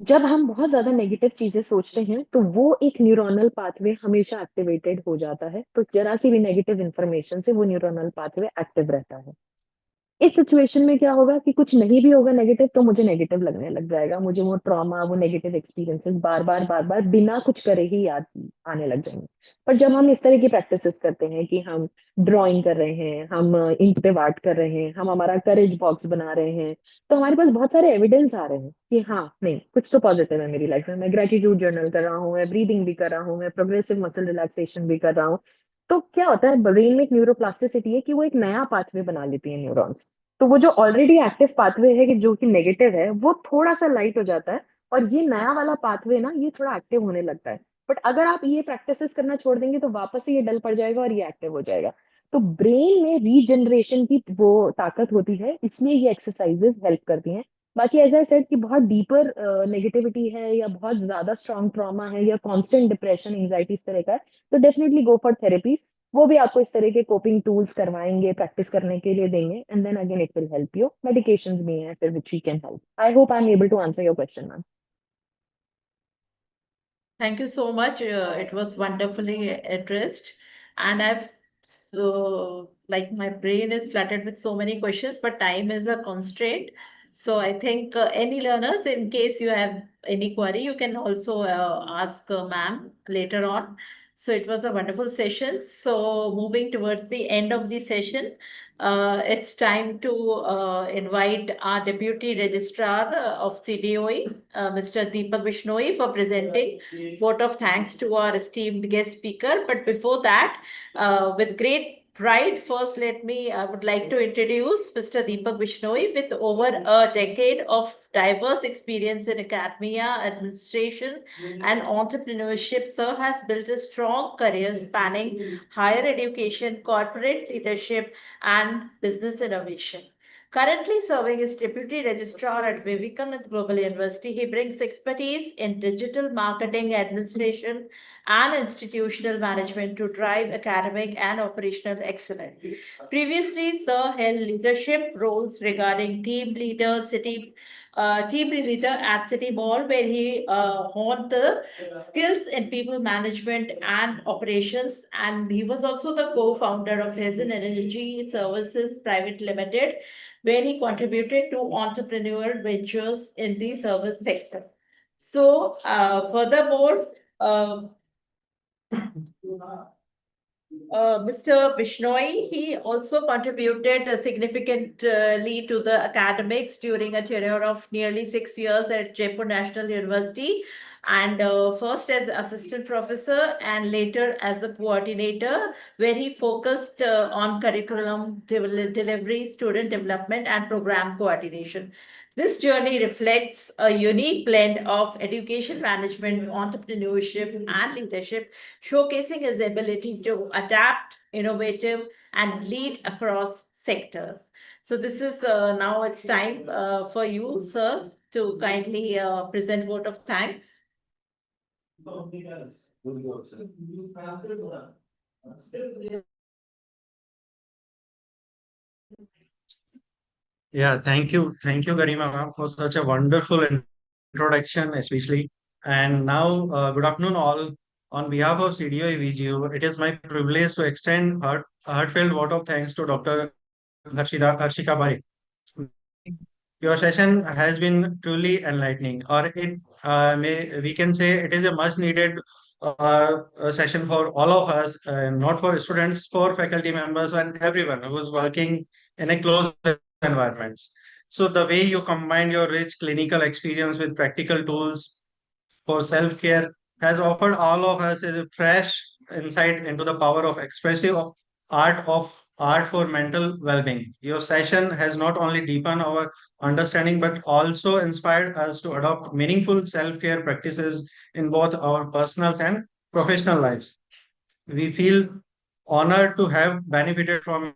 जब हम बहुत ज्यादा नेगेटिव चीजें सोचते हैं तो वो एक न्यूरोनल पाथवे हमेशा एक्टिवेटेड हो जाता है, तो जरा सी भी नेगेटिव इंफॉर्मेशन से वो न्यूरोनल पाथवे एक्टिव रहता है. इस सिचुएशन में क्या होगा कि कुछ नहीं भी होगा नेगेटिव, तो मुझे नेगेटिव लगने लग जाएगा, मुझे वो ट्रॉमा, वो नेगेटिव एक्सपीरियंसेस बार बार बिना कुछ करे ही याद आने लग जाएंगे. पर जब हम इस तरह की प्रैक्टिसेस करते हैं कि हम ड्राइंग कर रहे हैं, हम इंक पे वार्ट कर रहे हैं, हम हमारा करेज बॉक्स बना रहे हैं, तो हमारे पास बहुत सारे एविडेंस आ रहे हैं कि हाँ, नहीं, कुछ तो पॉजिटिव है मेरी लाइफ में. मैं ग्रेटिट्यूड जर्नल कर रहा हूँ, मैं ब्रीदिंग भी कर रहा हूँ, मैं प्रोग्रेसिव मसल रिलैक्सेशन भी कर रहा हूँ. तो क्या होता है, ब्रेन में एक न्यूरोप्लास्टिसिटी है कि वो एक नया पाथवे बना लेती है न्यूरॉन्स. तो वो जो ऑलरेडी एक्टिव पाथवे है कि जो कि नेगेटिव है, वो थोड़ा सा लाइट हो जाता है, और ये नया वाला पाथवे ना, ये थोड़ा एक्टिव होने लगता है. बट अगर आप ये प्रैक्टिसेस करना छोड़ देंगे तो वापस से ये डल पड़ जाएगा और ये एक्टिव हो जाएगा. तो ब्रेन में रीजनरेशन की वो ताकत होती है, इसलिए ये एक्सरसाइजेस हेल्प करती हैं. बाकी एज आई सेड कि बहुत डीपर नेगेटिविटी है, या बहुत ज्यादा स्ट्रॉन्ग ट्रॉमा है, या कांस्टेंट डिप्रेशन, एंजाइटी इस तरह का है, तो डेफिनेटली गो फॉर थेरेपीज. वो भी आपको इस तरह के कोपिंग टूल्स करवाएंगे, प्रैक्टिस करने के लिए देंगे, and then again it will help you. Medications भी हैं फिर which he can help. I hope I am able to answer your question ma'am. Thank you so much. It was wonderfully addressed. And I've so like my brain is flooded with so many questions, but time is a constraint. So I think any learners, in case you have any query, you can also ask ma'am later on. So it was a wonderful session. So moving towards the end of the session, it's time to invite our Deputy Registrar of CDOE, Mr. Deepak Bishnoi, for presenting vote of thanks to our esteemed guest speaker. But before that, with great pride, first I would like to introduce Mr. Deepak Bishnoi with over a decade of diverse experience in academia, administration, and entrepreneurship. Sir has built a strong career spanning higher education, corporate leadership, and business innovation. Currently serving as Deputy Registrar at Vivekananda Global University, he brings expertise in digital marketing, administration, and institutional management to drive academic and operational excellence. Previously, Sir held leadership roles regarding team leader at City Mall, where he honed the skills in people management and operations. And he was also the co-founder of Hazen Energy Services Private Limited, where he contributed to entrepreneurial ventures in the service sector. So, furthermore, Mr. Bishnoi, he also contributed significantly to the academics during a tenure of nearly 6 years at Jaipur National University, and first as assistant professor and later as a coordinator, where he focused on curriculum delivery, student development, and program coordination. This journey reflects a unique blend of education management, entrepreneurship, and leadership, showcasing his ability to adapt, innovative, and lead across sectors. So this is now it's time for you, sir, to kindly present vote of thanks. Yeah, thank you, Garima ma'am, for such a wonderful introduction, especially. And now, good afternoon, all. On behalf of CDO VGU, it is my privilege to extend heartfelt vote of thanks to Dr. Harshika Parekh. Your session has been truly enlightening, or we can say it is a much needed session for all of us, not for students, for faculty members, and everyone who is working in a closed environments. So the way you combine your rich clinical experience with practical tools for self-care has offered all of us a fresh insight into the power of expressive art for mental well-being. Your session has not only deepened our understanding but also inspired us to adopt meaningful self-care practices in both our personal and professional lives. We feel honored to have benefited from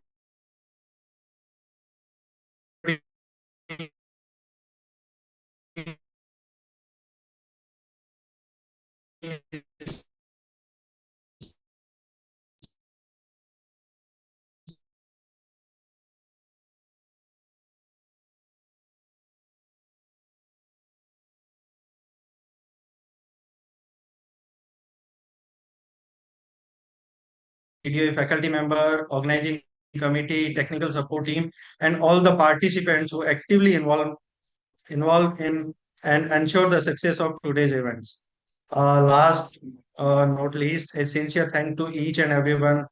CDA faculty member, organizing committee, technical support team, and all the participants who actively involved in and ensure the success of today's events. Last not least, a sincere thank to each and everyone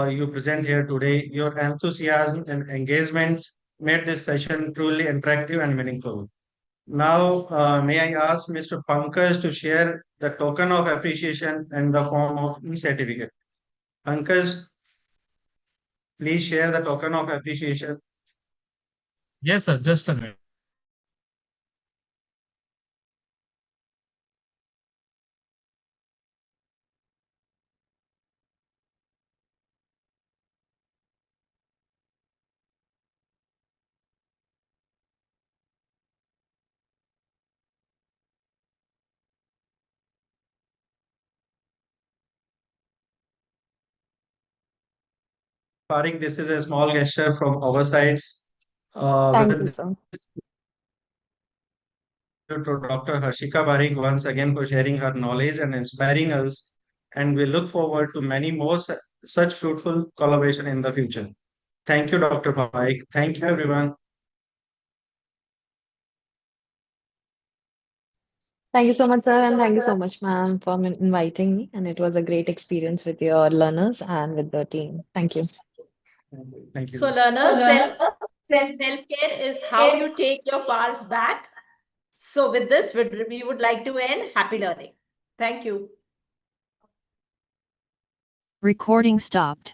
you present here today. Your enthusiasm and engagement made this session truly interactive and meaningful. Now, may I ask Mr. Pankaj to share the token of appreciation in the form of e-certificate? Pankaj, please share the token of appreciation. Yes, sir. Just a minute. Parik, this is a small gesture from our sides. Thank you, With sir. this, to Dr. Harshika Parik once again for sharing her knowledge and inspiring us. And we look forward to many more such fruitful collaboration in the future. Thank you, Dr. Parik. Thank you, everyone. Thank you so much, sir, and thank you so much, ma'am, for inviting me. And it was a great experience with your learners and with the team. Thank you. Thank So you. learners, self-care is how you take your power back. So with this, we would like to end. Happy learning. Thank you. Recording stopped.